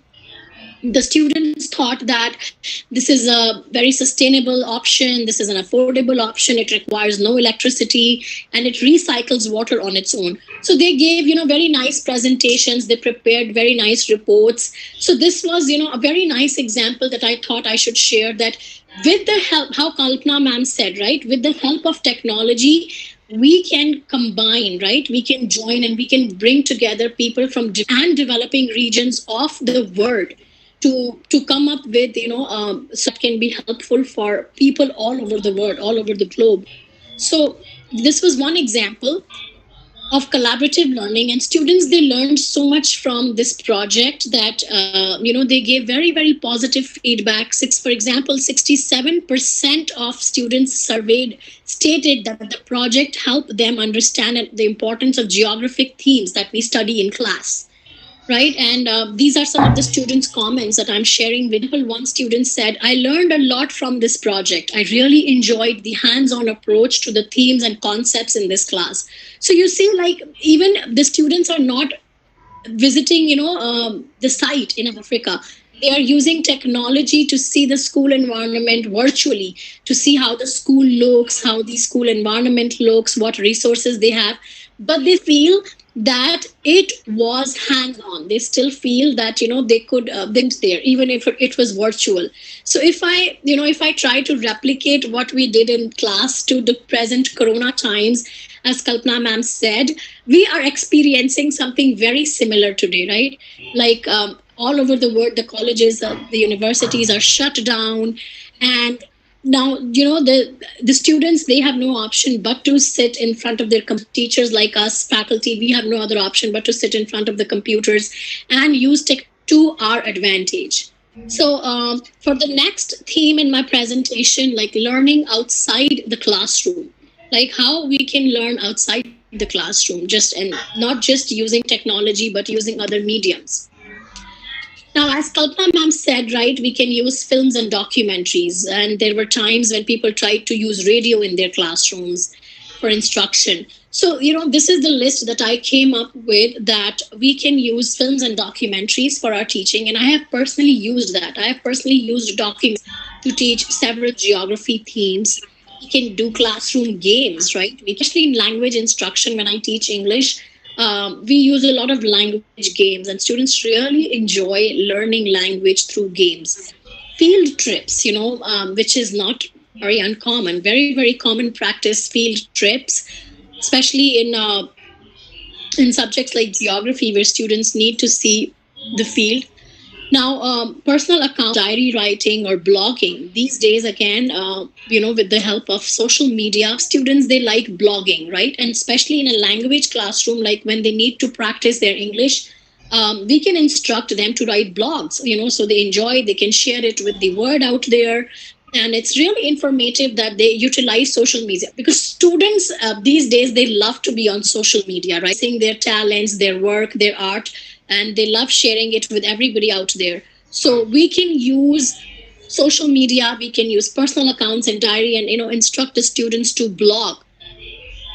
the students thought that this is a very sustainable option. This is an affordable option. It requires no electricity, and it recycles water on its own. So they gave, very nice presentations. They prepared very nice reports. So this was, a very nice example that I thought I should share, that with the help, how Kalpana ma'am said, right, with the help of technology, we can combine, right? We can join, and we can bring together people from developing regions of the world to come up with, so that can be helpful for people all over the world, all over the globe. So this was one example. of collaborative learning, and students, they learned so much from this project that they gave very, very positive feedback. For example, 67% of students surveyed stated that the project helped them understand the importance of geographic themes that we study in class. Right. And these are some of the students' comments that I'm sharing with you. One student said, I learned a lot from this project. I really enjoyed the hands-on approach to the themes and concepts in this class. So you see, like, even the students are not visiting, the site in Africa. They are using technology to see the school environment virtually, to see how the school looks, how the school environment looks, what resources they have. But they feel that it was hands-on. They still feel that they could there, even if it was virtual. So if I try to replicate what we did in class to the present Corona times, as Kalpana ma'am said, we are experiencing something very similar today, right? Like all over the world, the colleges, the universities are shut down, and now the students, they have no option but to sit in front of their teachers. Like us faculty, we have no other option but to sit in front of the computers and use tech to our advantage. So for the next theme in my presentation, like learning outside the classroom, like how we can learn outside the classroom, and not just using technology but using other mediums. Now, as Kalpana ma'am said, right, we can use films and documentaries. And there were times when people tried to use radio in their classrooms for instruction. So, this is the list that I came up with, that we can use films and documentaries for our teaching. And I have personally used that. I have personally used documents to teach several geography themes. We can do classroom games, right? Especially in language instruction, when I teach English, we use a lot of language games, and students really enjoy learning language through games. Field trips, which is not very uncommon, very, very common practice, field trips, especially in subjects like geography, where students need to see the field. Now, personal account, diary writing, or blogging. These days, again, with the help of social media, students, they like blogging, right? And especially in a language classroom, like when they need to practice their English, we can instruct them to write blogs, so they enjoy, they can share it with the word out there. And it's really informative that they utilize social media, because students these days, they love to be on social media, right? Seeing their talents, their work, their art, and they love sharing it with everybody out there. So we can use social media, we can use personal accounts and diary, and instruct the students to blog.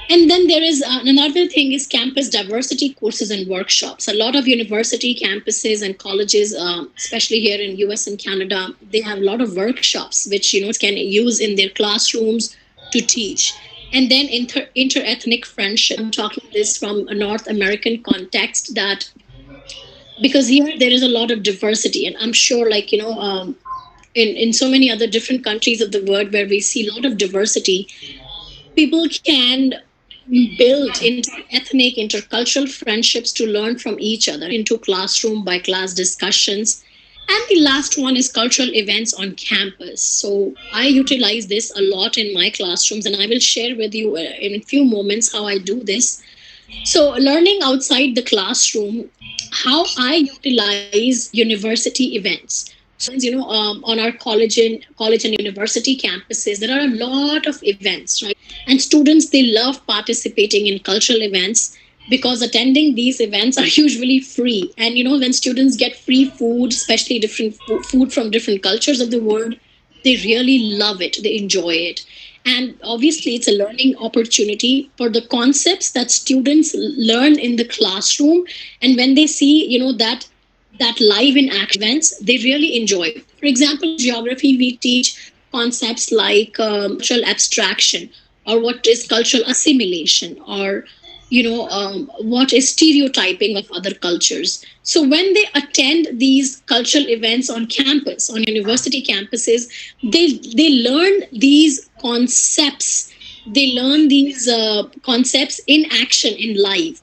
And then there is another thing is campus diversity courses and workshops. A lot of university campuses and colleges, especially here in US and Canada, they have a lot of workshops which can use in their classrooms to teach. And then inter-ethnic friendship. I'm talking this from a North American context, that because here there is a lot of diversity, and I'm sure, like, in so many other different countries of the world where we see a lot of diversity, people can build inter-ethnic, intercultural friendships to learn from each other into classroom by class discussions. And the last one is cultural events on campus. So I utilize this a lot in my classrooms, and I will share with you in a few moments how I do this. So learning outside the classroom, how I utilize university events. So, on our college and university campuses, there are a lot of events, right? And students, they love participating in cultural events, because attending these events are usually free. And, when students get free food, especially different food from different cultures of the world, they really love it. They enjoy it. And obviously, it's a learning opportunity for the concepts that students learn in the classroom. And when they see, that live in action events, they really enjoy. For example, geography, we teach concepts like cultural abstraction, or what is cultural assimilation, or what is stereotyping of other cultures. So when they attend these cultural events on campus, on university campuses, they learn these concepts. They learn these concepts in action, in live.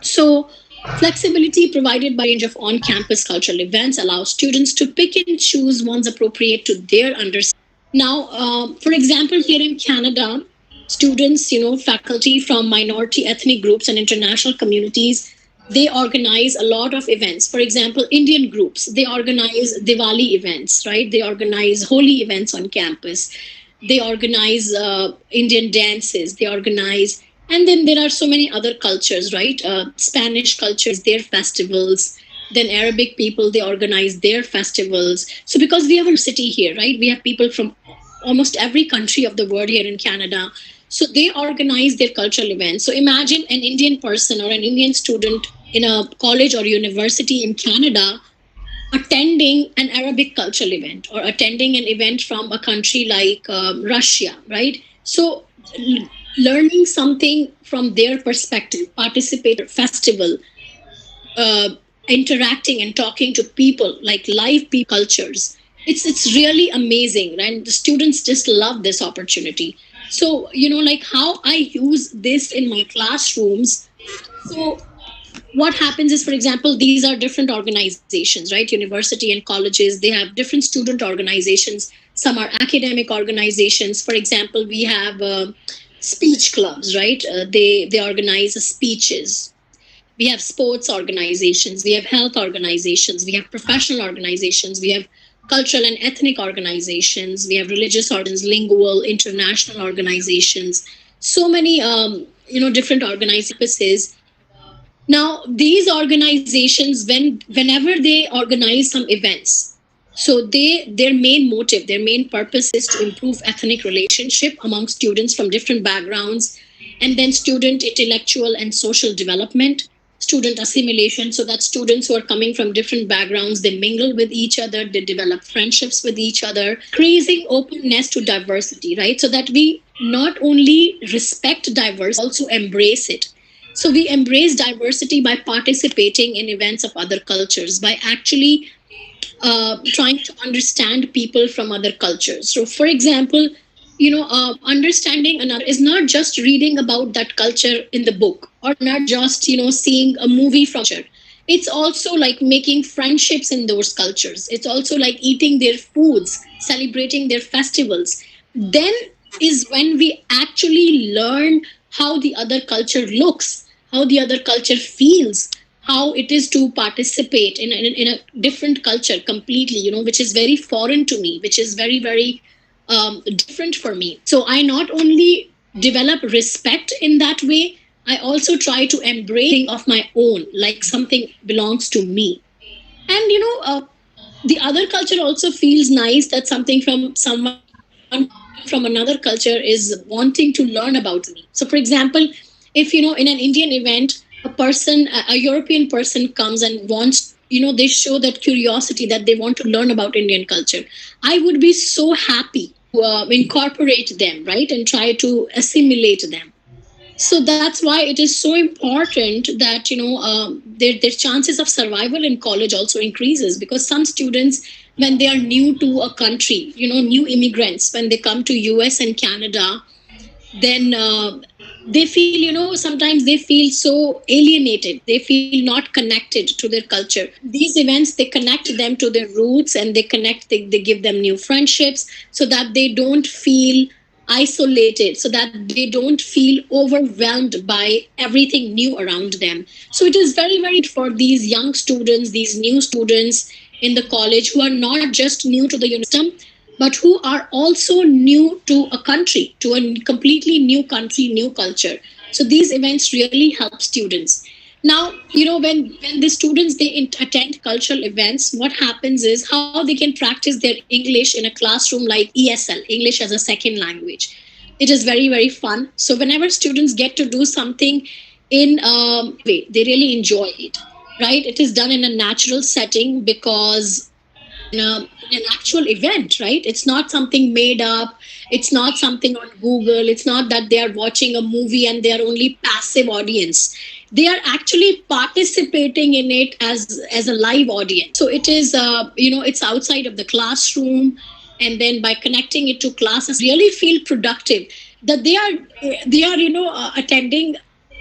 So flexibility provided by a range of on-campus cultural events allows students to pick and choose ones appropriate to their understanding. Now, for example, here in Canada, students, faculty from minority ethnic groups and international communities, they organize a lot of events. For example, Indian groups, they organize Diwali events, right? They organize holy events on campus. They organize Indian dances. They organize, and then there are so many other cultures, right? Spanish culture organize their festivals. Then Arabic people, they organize their festivals. So because we have a city here, right? We have people from almost every country of the world here in Canada. So they organize their cultural events. So imagine an Indian person or an Indian student in a college or university in Canada attending an Arabic cultural event or attending an event from a country like Russia, right? So learning something from their perspective, participate festival, interacting and talking to people like live people cultures. It's really amazing, and the students just love this opportunity. So like how I use this in my classrooms. So what happens is, for example, these are different organizations, right? University and colleges, they have different student organizations. Some are academic organizations. For example, we have speech clubs, right? They organize speeches. We have sports organizations, we have health organizations, we have professional organizations, we have cultural and ethnic organizations, we have religious organizations, lingual, international organizations, so many different organizations. Now these organizations, whenever they organize some events, so their main motive, their main purpose is to improve ethnic relationship among students from different backgrounds, and then student intellectual and social development, student assimilation, so that students who are coming from different backgrounds, they mingle with each other, they develop friendships with each other, increasing openness to diversity, right? So that we not only respect diversity, also embrace it. So we embrace diversity by participating in events of other cultures, by actually trying to understand people from other cultures. So for example, understanding another is not just reading about that culture in the book, or not just seeing a movie from culture. It's also like making friendships in those cultures. It's also like eating their foods, celebrating their festivals. Then is when we actually learn how the other culture looks, how the other culture feels, how it is to participate in a different culture completely, which is very foreign to me, which is very, very different for me. So I not only develop respect in that way, I also try to embrace of my own, like something belongs to me. And the other culture also feels nice that something from someone from another culture is wanting to learn about me. So for example, if in an Indian event, a European person comes and wants, they show that curiosity, that they want to learn about Indian culture, I would be so happy to incorporate them, right, and try to assimilate them. So that's why it is so important that their chances of survival in college also increases, because some students, when they are new to a country, new immigrants, when they come to US and Canada, then they feel, sometimes they feel so alienated. They feel not connected to their culture. These events, they connect them to their roots, and they give them new friendships, so that they don't feel isolated, so that they don't feel overwhelmed by everything new around them. So it is very, very for these young students, these new students in the college, who are not just new to the system, but who are also new to a country, to a completely new country, new culture. So these events really help students. Now, when the students, they attend cultural events, what happens is how they can practice their English in a classroom like ESL, English as a second language. It is very, very fun. So whenever students get to do something in a way, they really enjoy it, right? It is done in a natural setting, because in an actual event, right? It's not something made up. It's not something on Google. It's not that they are watching a movie and they are only passive audience. They are actually participating in it as a live audience. So it is, it's outside of the classroom, and then by connecting it to classes, really feel productive. That they are attending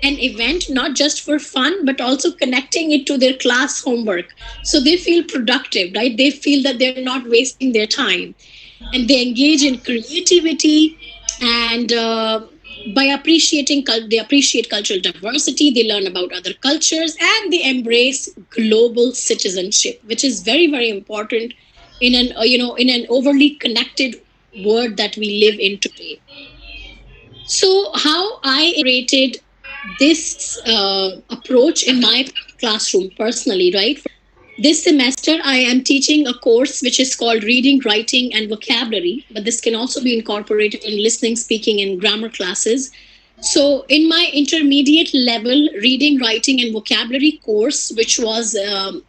an event not just for fun, but also connecting it to their class homework. So they feel productive, right? They feel that they're not wasting their time, and they engage in creativity, and By appreciating they appreciate cultural diversity, they learn about other cultures, and they embrace global citizenship, which is very, very important in an in an overly connected world that we live in today. So how I incorporated this approach in my classroom personally, right? This semester, I am teaching a course which is called Reading, Writing, and Vocabulary, but this can also be incorporated in listening, speaking, and grammar classes. So, in my intermediate level reading, writing, and vocabulary course, which was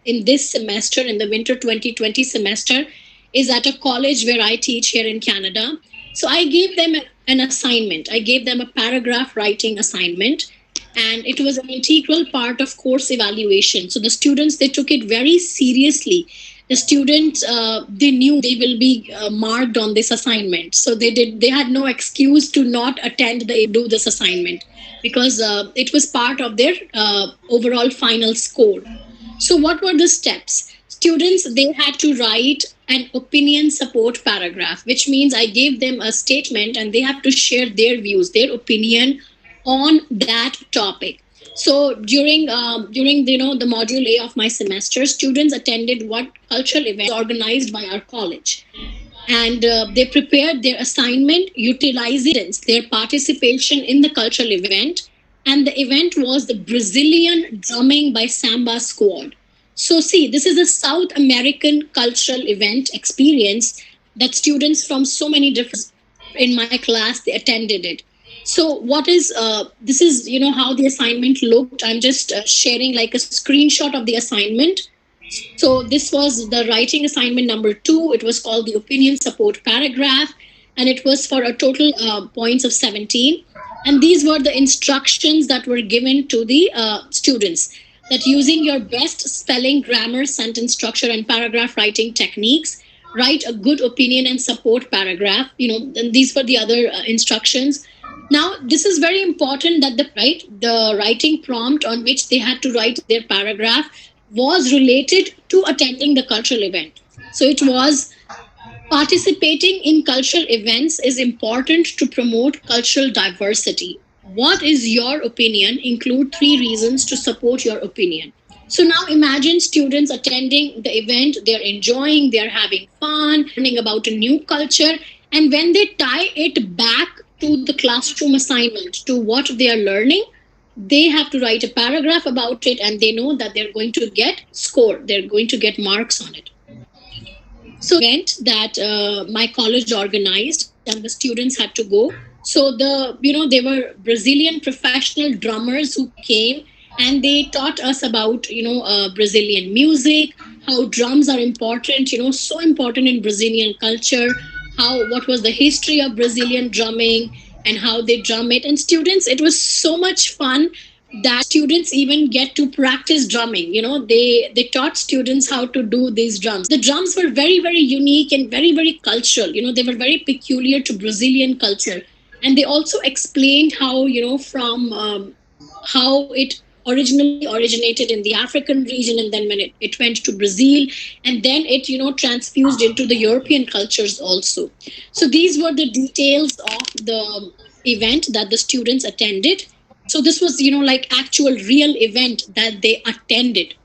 in this semester, in the winter 2020 semester, is at a college where I teach here in Canada. So, I gave them an assignment. I gave them a paragraph writing assignment, and it was an integral part of course evaluation. So the students, they took it very seriously. The students, they knew they will be marked on this assignment, so they had no excuse to not attend do this assignment, because it was part of their overall final score. So what were the steps? Students, they had to write an opinion support paragraph, which means I gave them a statement and they have to share their views, their opinion on that topic. So during the module A of my semester, students attended what cultural event organized by our college, and they prepared their assignment utilizing their participation in the cultural event. And the event was the Brazilian drumming by Samba Squad. So see, this is a South American cultural event experience that students from so many different in my class, they attended it. So what is this is how the assignment looked. I'm just sharing like a screenshot of the assignment. So this was the writing assignment number 2. It was called the opinion support paragraph, and it was for a total points of 17. And these were the instructions that were given to the students, that using your best spelling, grammar, sentence structure, and paragraph writing techniques, write a good opinion and support paragraph. And these were the other instructions. Now, this is very important that the writing prompt on which they had to write their paragraph was related to attending the cultural event. So it was participating in cultural events is important to promote cultural diversity. What is your opinion? Include 3 reasons to support your opinion. So now imagine students attending the event, they're enjoying, they're having fun, learning about a new culture, and when they tie it back to the classroom assignment, to what they are learning, they have to write a paragraph about it, and they know that they're going to get score, they're going to get marks on it. So event that my college organized, and the students had to go. So they were Brazilian professional drummers who came, and they taught us about Brazilian music, how drums are important, so important in Brazilian culture, what was the history of Brazilian drumming and how they drum it. And students, it was so much fun that students even get to practice drumming. They taught students how to do these drums. The drums were very, very unique and very, very cultural. They were very peculiar to Brazilian culture. And they also explained how, from how it originally originated in the African region, and then when it went to Brazil, and then it transfused into the European cultures also. So these were the details of the event that the students attended. So this was like actual real event that they attended.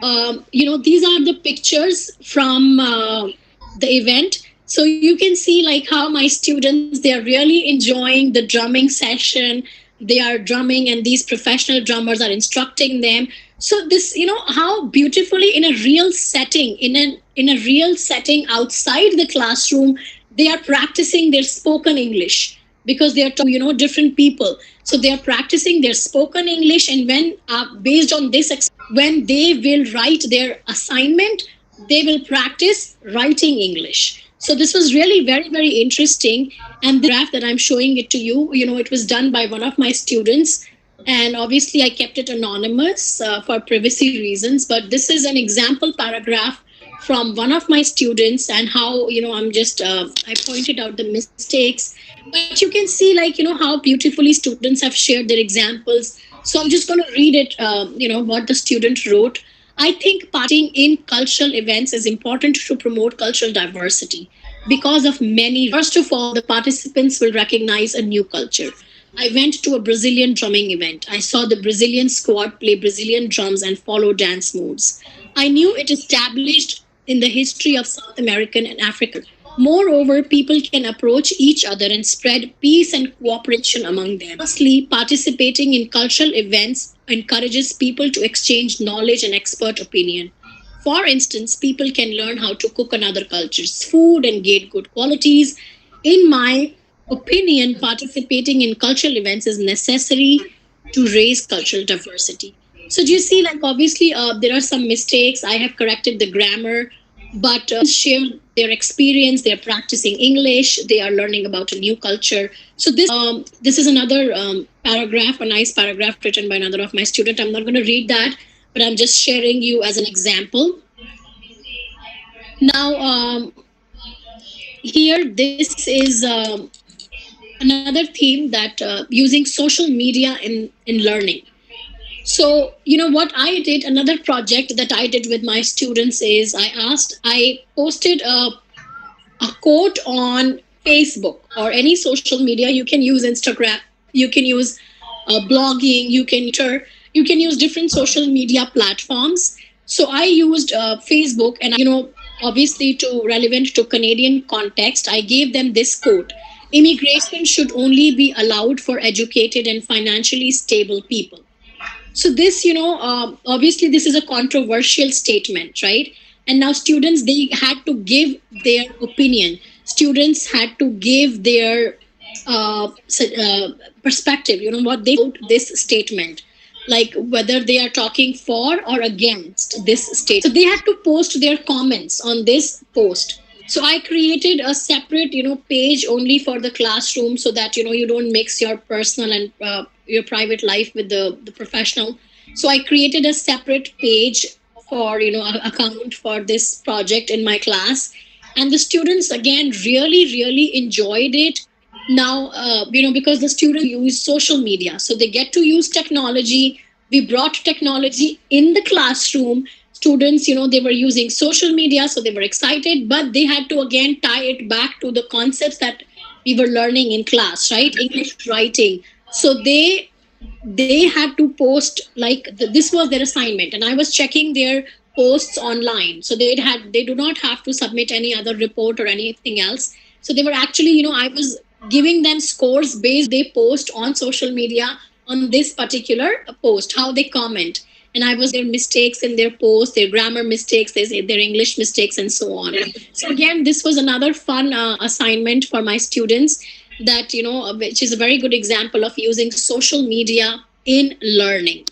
These are the pictures from the event. So you can see like how my students, they are really enjoying the drumming session. They are drumming, and these professional drummers are instructing them. So this, how beautifully in a real setting, in a real setting outside the classroom, they are practicing their spoken English, because they are different people. So they are practicing their spoken English, and when based on this, when they will write their assignment, they will practice writing English. So this was really very, very interesting. And the graph that I'm showing it to you, it was done by one of my students. And obviously I kept it anonymous for privacy reasons. But this is an example paragraph from one of my students, and how, I pointed out the mistakes. But you can see like, how beautifully students have shared their examples. So I'm just going to read it, what the student wrote. I think participating in cultural events is important to promote cultural diversity. because of many. First of all, the participants will recognize a new culture. I went to a Brazilian drumming event. I saw the Brazilian squad play Brazilian drums and follow dance moves. I knew it established in the history of South American and African. Moreover, people can approach each other and spread peace and cooperation among them. Lastly, participating in cultural events encourages people to exchange knowledge and expert opinion. For instance, people can learn how to cook another culture's food and gain good qualities. In my opinion, participating in cultural events is necessary to raise cultural diversity. So, do you see, like, obviously, there are some mistakes. I have corrected the grammar, but share their experience. They're practicing English. They are learning about a new culture. So, this is another paragraph, a nice paragraph written by another of my student. I'm not going to read that, but I'm just sharing you as an example. Now, here, this is another theme that using social media in learning. So, you know what I did, another project that I did with my students is I posted a quote on Facebook or any social media. You can use Instagram, you can use blogging, you can use different social media platforms. So I used Facebook, and obviously to relevant to Canadian context, I gave them this quote: immigration should only be allowed for educated and financially stable people. So this, obviously this is a controversial statement, right? And now students, they had to give their opinion. Students had to give their perspective, what they wrote this statement, like whether they are talking for or against this statement. So they had to post their comments on this post. So I created a separate, page only for the classroom, so that, you don't mix your personal and your private life with the professional. So I created a separate page for, account for this project in my class. And the students, again, really, really enjoyed it. Now, because the students use social media, so they get to use technology. We brought technology in the classroom. Students, they were using social media, so they were excited, but they had to again tie it back to the concepts that we were learning in class, right? English writing. So they had to post, like, this was their assignment, and I was checking their posts online. So they do not have to submit any other report or anything else. So they were actually, I was giving them scores based they post on social media on this particular post, how they comment. And I was their mistakes in their post, their grammar mistakes, their English mistakes, and so on. So again, this was another fun assignment for my students, that, which is a very good example of using social media in learning.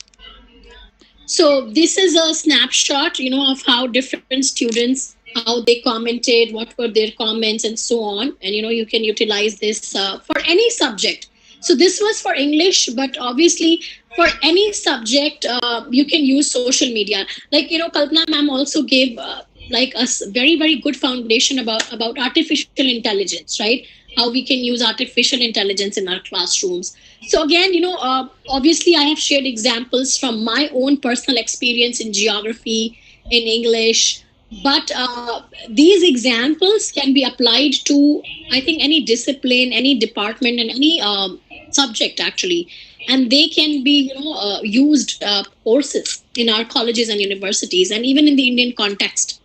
So this is a snapshot, of how different students, how they commented, what were their comments, and so on. And, you can utilize this for any subject. So this was for English, but obviously for any subject, you can use social media. Like, Kalpana ma'am also gave like us very, very good foundation about artificial intelligence, right? How we can use artificial intelligence in our classrooms. So again, obviously I have shared examples from my own personal experience in geography, in English, but these examples can be applied to, I think, any discipline, any department, and any subject actually. And they can be, used courses in our colleges and universities, and even in the Indian context.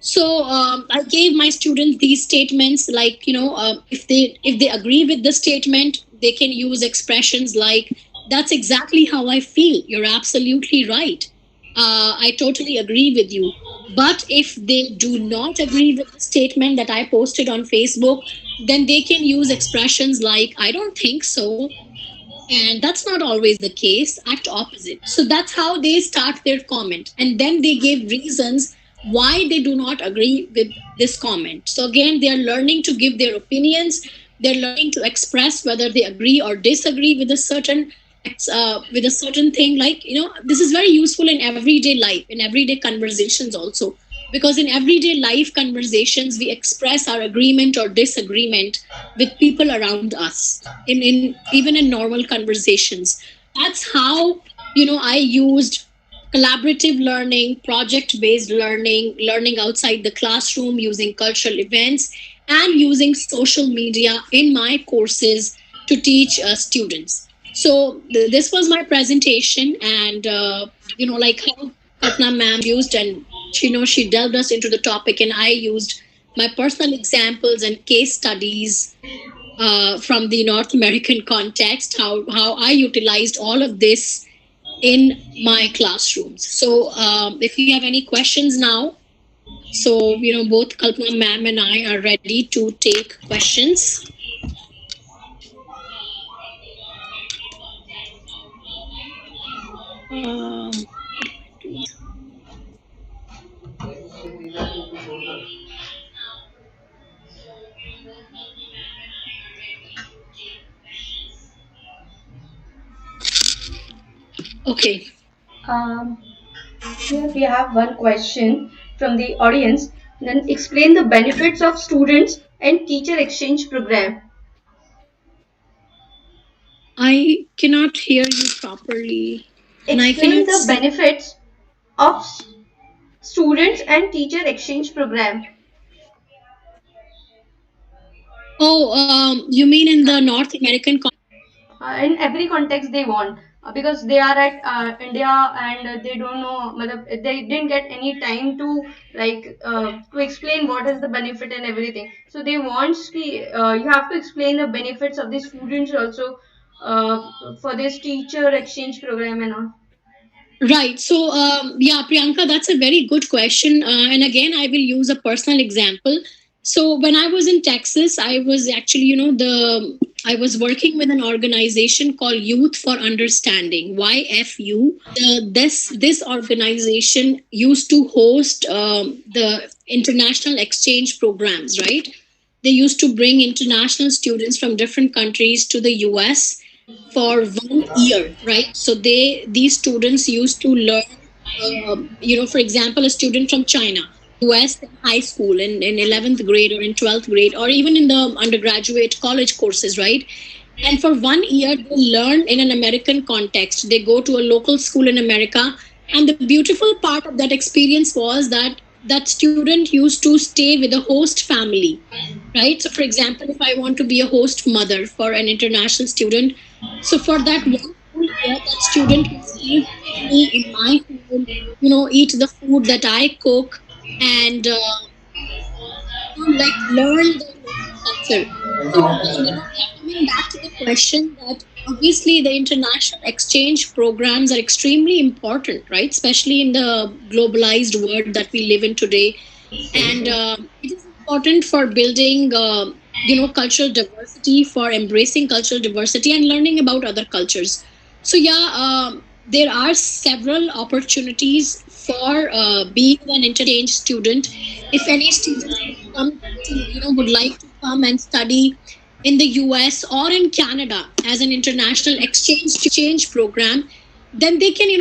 So I gave my students these statements, like, if they agree with the statement, they can use expressions like, that's exactly how I feel. You're absolutely right. I totally agree with you. But if they do not agree with the statement that I posted on Facebook, then they can use expressions like, I don't think so. And that's not always the case, act opposite. So that's how they start their comment. And then they give reasons why they do not agree with this comment. So again, they are learning to give their opinions. They're learning to express whether they agree or disagree with a certain thing. Like, this is very useful in everyday life, in everyday conversations also. Because in everyday life conversations, we express our agreement or disagreement with people around us, even in normal conversations. That's how, I used collaborative learning, project based learning, learning outside the classroom using cultural events, and using social media in my courses to teach students. So this was my presentation, and like how Kalpana ma'am used, and she delved us into the topic, and I used my personal examples and case studies from the North American context, how I utilized all of this in my classrooms. So if you have any questions now, so both Kalpana ma'am and I are ready to take questions. Okay. Here we have one question from the audience. Then explain the benefits of students and teacher exchange program. I cannot hear you properly. Explain the benefits of students and teacher exchange program. Oh, you mean in the North American In every context they want, because they are at India, and they don't know, they didn't get any time to to explain what is the benefit and everything. So they want you have to explain the benefits of the students also for this teacher exchange program and all. Right. So, yeah, Priyanka, that's a very good question. And again, I will use a personal example. So, when I was in Texas, I was actually, I was working with an organization called Youth for Understanding, YFU. This organization used to host the international exchange programs, right? They used to bring international students from different countries to the US for 1 year, right? So these students used to learn, for example, a student from China, US in high school in 11th grade or in 12th grade, or even in the undergraduate college courses, right? And for 1 year, they learn in an American context. They go to a local school in America. And the beautiful part of that experience was that that student used to stay with a host family, right? So, for example, if I want to be a host mother for an international student, so for that 1 full year, that student will stay with me in my home, eat the food that I cook, and learn the local culture. So, coming back to the question, that obviously the international exchange programs are extremely important, right? Especially in the globalized world that we live in today, and it is important for building, cultural diversity, for embracing cultural diversity, and learning about other cultures. So yeah, there are several opportunities for being an interchange student. If any student would like to come and study in the US or in Canada as an international exchange program, then they can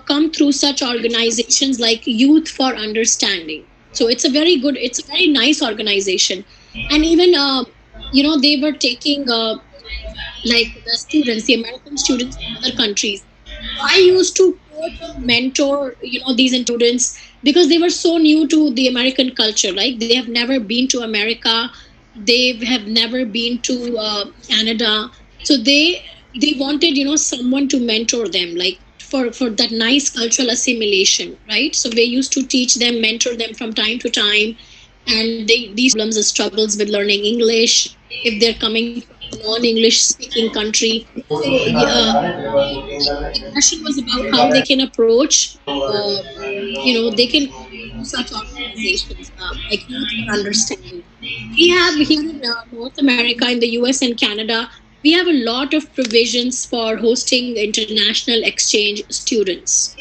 come through such organizations like Youth for Understanding. So it's a very nice organization. And even they were taking like the American students from other countries. I used to coach and mentor these students, because they were so new to the American culture. Like, they have never been to America, they have never been to Canada. So they wanted someone to mentor them, like for that nice cultural assimilation, right? So they used to teach them, mentor them from time to time, and these problems and struggles with learning English if they're coming from a non-English speaking country. So the question was about how they can approach, they can go to such organizations like Youth for Understanding. We have here in North America, in the US and Canada, we have a lot of provisions for hosting international exchange students.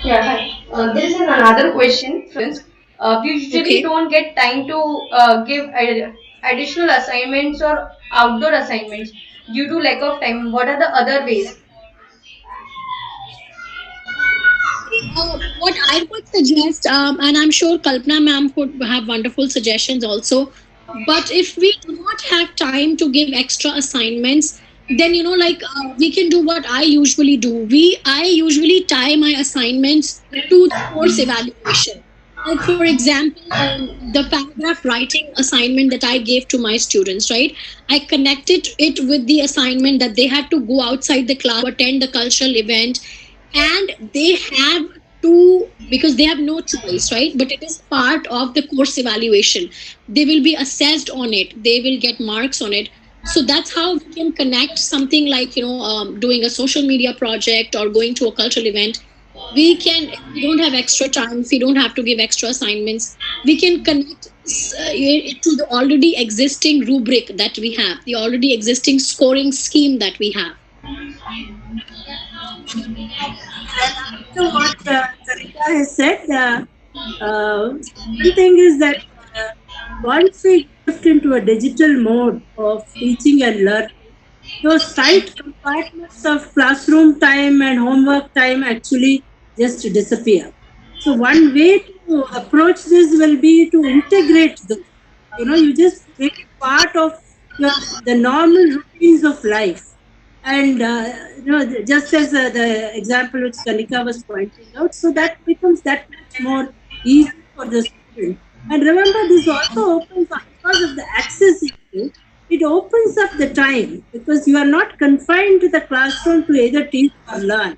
Yeah, hi. There is another question. We usually don't get time to give additional assignments or outdoor assignments due to lack of time. What are the other ways? What I would suggest, and I'm sure Kalpana ma'am could have wonderful suggestions also, but if we do not have time to give extra assignments, then like we can do what I usually do. I usually tie my assignments to the course evaluation. Like for example, the paragraph writing assignment that I gave to my students, right? I connected it with the assignment that they had to go outside the class to attend the cultural event, and they have to, because they have no choice, right? But it is part of the course evaluation. They will be assessed on it, they will get marks on it. So that's how we can connect something like doing a social media project or going to a cultural event. We can, if we don't have extra time, if we don't have to give extra assignments, we can connect it to the already existing rubric that we have, the already existing scoring scheme that we have. To what Sarita has said, one thing is that once we shift into a digital mode of teaching and learning, those tight compartments of classroom time and homework time actually just disappear. So one way to approach this will be to integrate those. You just make it part of your the normal routines of life. And just as the example which Kanika was pointing out, so that becomes that much more easy for the student. And remember, this also opens up because of the access issue. It opens up the time because you are not confined to the classroom to either teach or learn.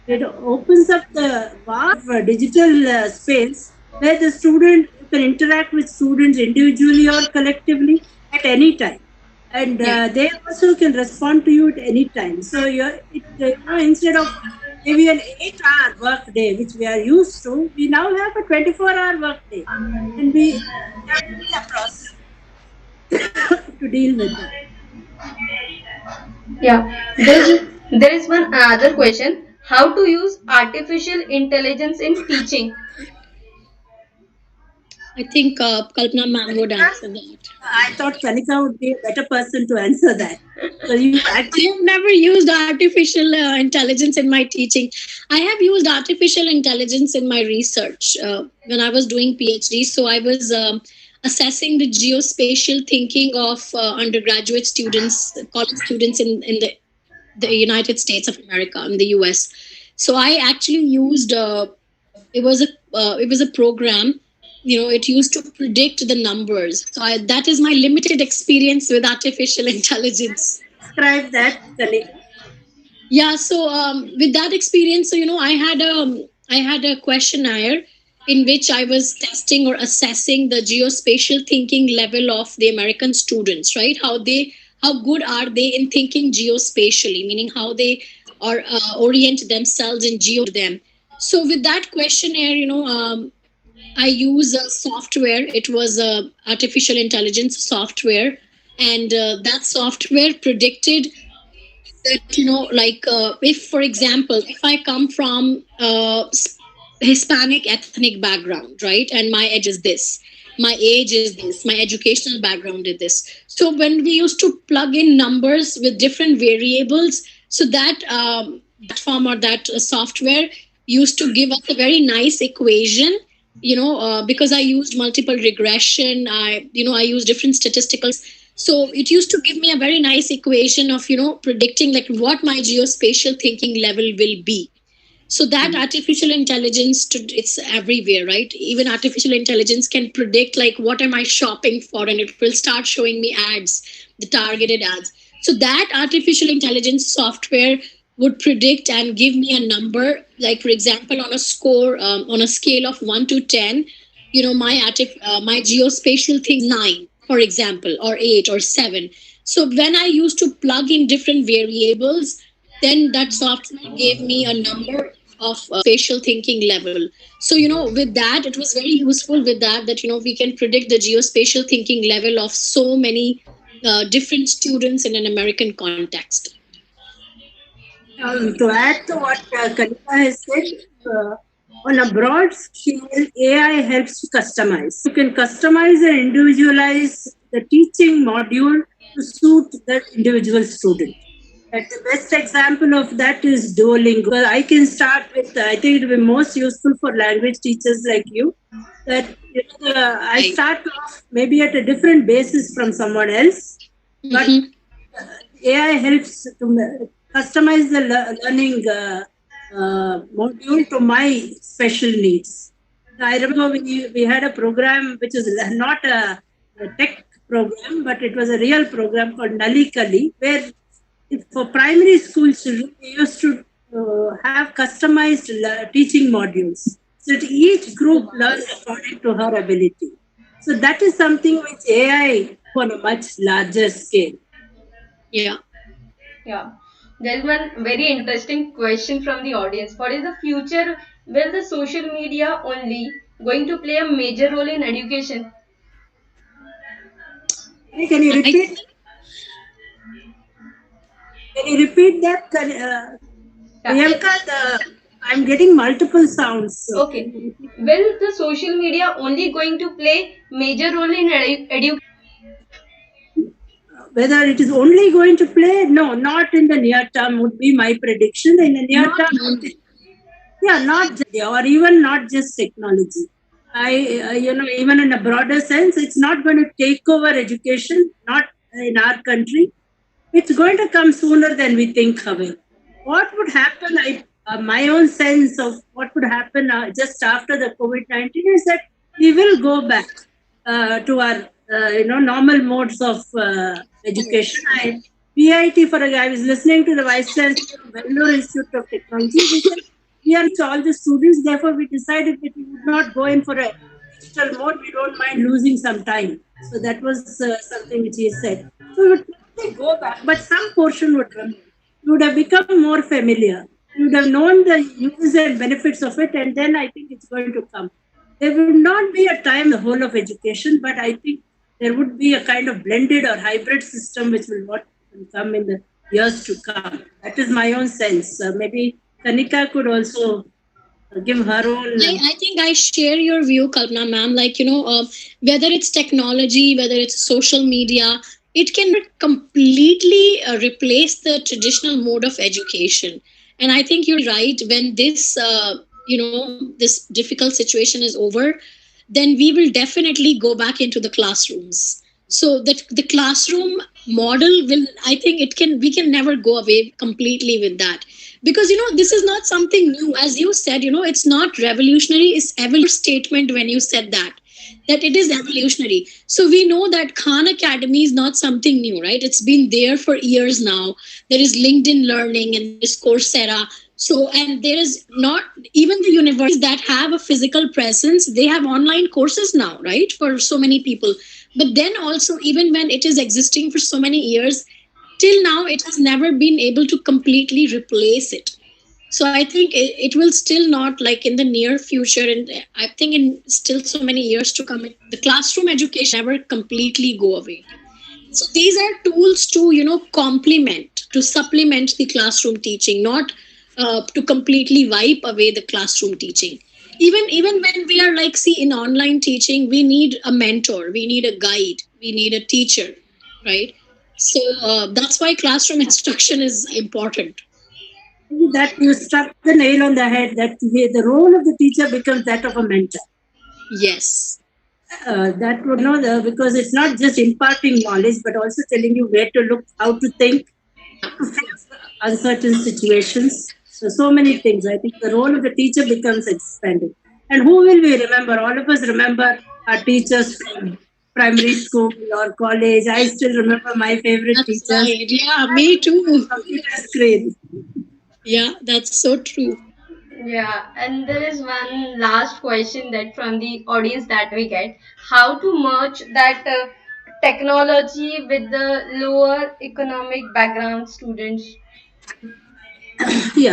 It opens up the vast digital space where the student you can interact with students individually or collectively at any time, and they also can respond to you at any time. So instead of maybe an 8-hour work day, which we are used to, we now have a 24-hour work day, and we have a process to deal with that. Yeah, there is one another question: how to use artificial intelligence in teaching? I think Kalpana ma'am would answer that. I thought Kanika would be a better person to answer that. So you actually I have never used artificial intelligence in my teaching. I have used artificial intelligence in my research when I was doing PhD. So I was assessing the geospatial thinking of undergraduate students, college students in the United States of America, in the US. So I actually used it was a program. It used to predict the numbers. So that is my limited experience with artificial intelligence. describe that, Kanika. Yeah, so with that experience, so I had a questionnaire in which I was testing or assessing the geospatial thinking level of the American students, right? How good are they in thinking geospatially, meaning how they are orient themselves in geo them. So with that questionnaire, I use a software. It was a artificial intelligence software, and that software predicted that if, for example, if I come from Hispanic ethnic background, right, and my age is this, my educational background is this. So when we used to plug in numbers with different variables, so that platform or that software used to give us a very nice equation. Because I used multiple regression, I used different statistical. So it used to give me a very nice equation of predicting like what my geospatial thinking level will be. So that artificial intelligence, it's everywhere, right? Even artificial intelligence can predict like what am I shopping for, and it will start showing me ads, the targeted ads. So that artificial intelligence software would predict and give me a number, like for example, on a score, on a scale of 1 to 10, my geospatial thing 9, for example, or 8 or 7. So when I used to plug in different variables, then that software gave me a number of spatial thinking level. So with that, it was very useful with that we can predict the geospatial thinking level of so many different students in an American context. To add to what Kanika has said, on a broad scale, AI helps to customize. You can customize and individualize the teaching module to suit that individual student. And the best example of that is Duolingo. I can start with, I think it will be most useful for language teachers like you, that I start off maybe at a different basis from someone else, but AI helps to customize the learning module to my special needs. I remember we had a program which is not a tech program, but it was a real program called Nali Kali, where for primary school children, we used to have customized teaching modules. So that each group learns according to her ability. So that is something which AI on a much larger scale. Yeah. Yeah. There's one very interesting question from the audience. What is the future? Will the social media only going to play a major role in education? Hey, can you I repeat? Can you repeat that? Yeah. Priyanka, I'm getting multiple sounds. So can Okay. you repeat? Will the social media only going to play major role in education? Whether it is only going to play, no, not in the near term would be my prediction. In the near not term, only. yeah, not just media or even not just technology. Even in a broader sense, it's not going to take over education, not in our country. It's going to come sooner than we think, however. What would happen, my own sense of what would happen just after the COVID-19 is that we will go back to our, normal modes of education. PIT, I was listening to the Vice Chancellor of Bangalore Institute of Technology. He said, we are all the students, therefore we decided that we would not go in for a digital mode. We don't mind losing some time. So that was something which he said. So we would probably go back, but some portion would remain. You would have become more familiar. You would have known the uses and benefits of it, and then I think it's going to come. There will not be a time the whole of education, but I think there would be a kind of blended or hybrid system which will come in the years to come. That is my own sense. Maybe Kanika could also give her own. I think I share your view, Kalpana ma'am. Like, whether it's technology, whether it's social media, it can completely replace the traditional mode of education. And I think you're right. When this difficult situation is over, then we will definitely go back into the classrooms. So that the classroom model will, I think we can never go away completely with that, because this is not something new. As you said, it's not revolutionary, it's evolutionary statement when you said that it is evolutionary. So we know that Khan Academy is not something new, right? It's been there for years now. There is LinkedIn Learning and there is Coursera. So, and there is not even the universities that have a physical presence, they have online courses now, right? For so many people. But then also, even when it is existing for so many years, till now it has never been able to completely replace it. So I think it will still not, like in the near future, and I think in still so many years to come, the classroom education never completely go away. So these are tools to complement, to supplement the classroom teaching, not to completely wipe away the classroom teaching. Even when we are like, see, in online teaching, we need a mentor, we need a guide, we need a teacher, right? So that's why classroom instruction is important. That you struck the nail on the head, that the role of the teacher becomes that of a mentor. Yes. That would know because it's not just imparting knowledge, but also telling you where to look, how to think, Yeah. to face uncertain situations. So many things. I think the role of the teacher becomes expanded. And who will we remember? All of us remember our teachers from primary school or college. I still remember my favorite That's teachers. right. Yeah, me too. Computer screen. Yeah, that's so true. Yeah, and there is one last question that from the audience that we get: how to merge that technology with the lower economic background students? Yeah.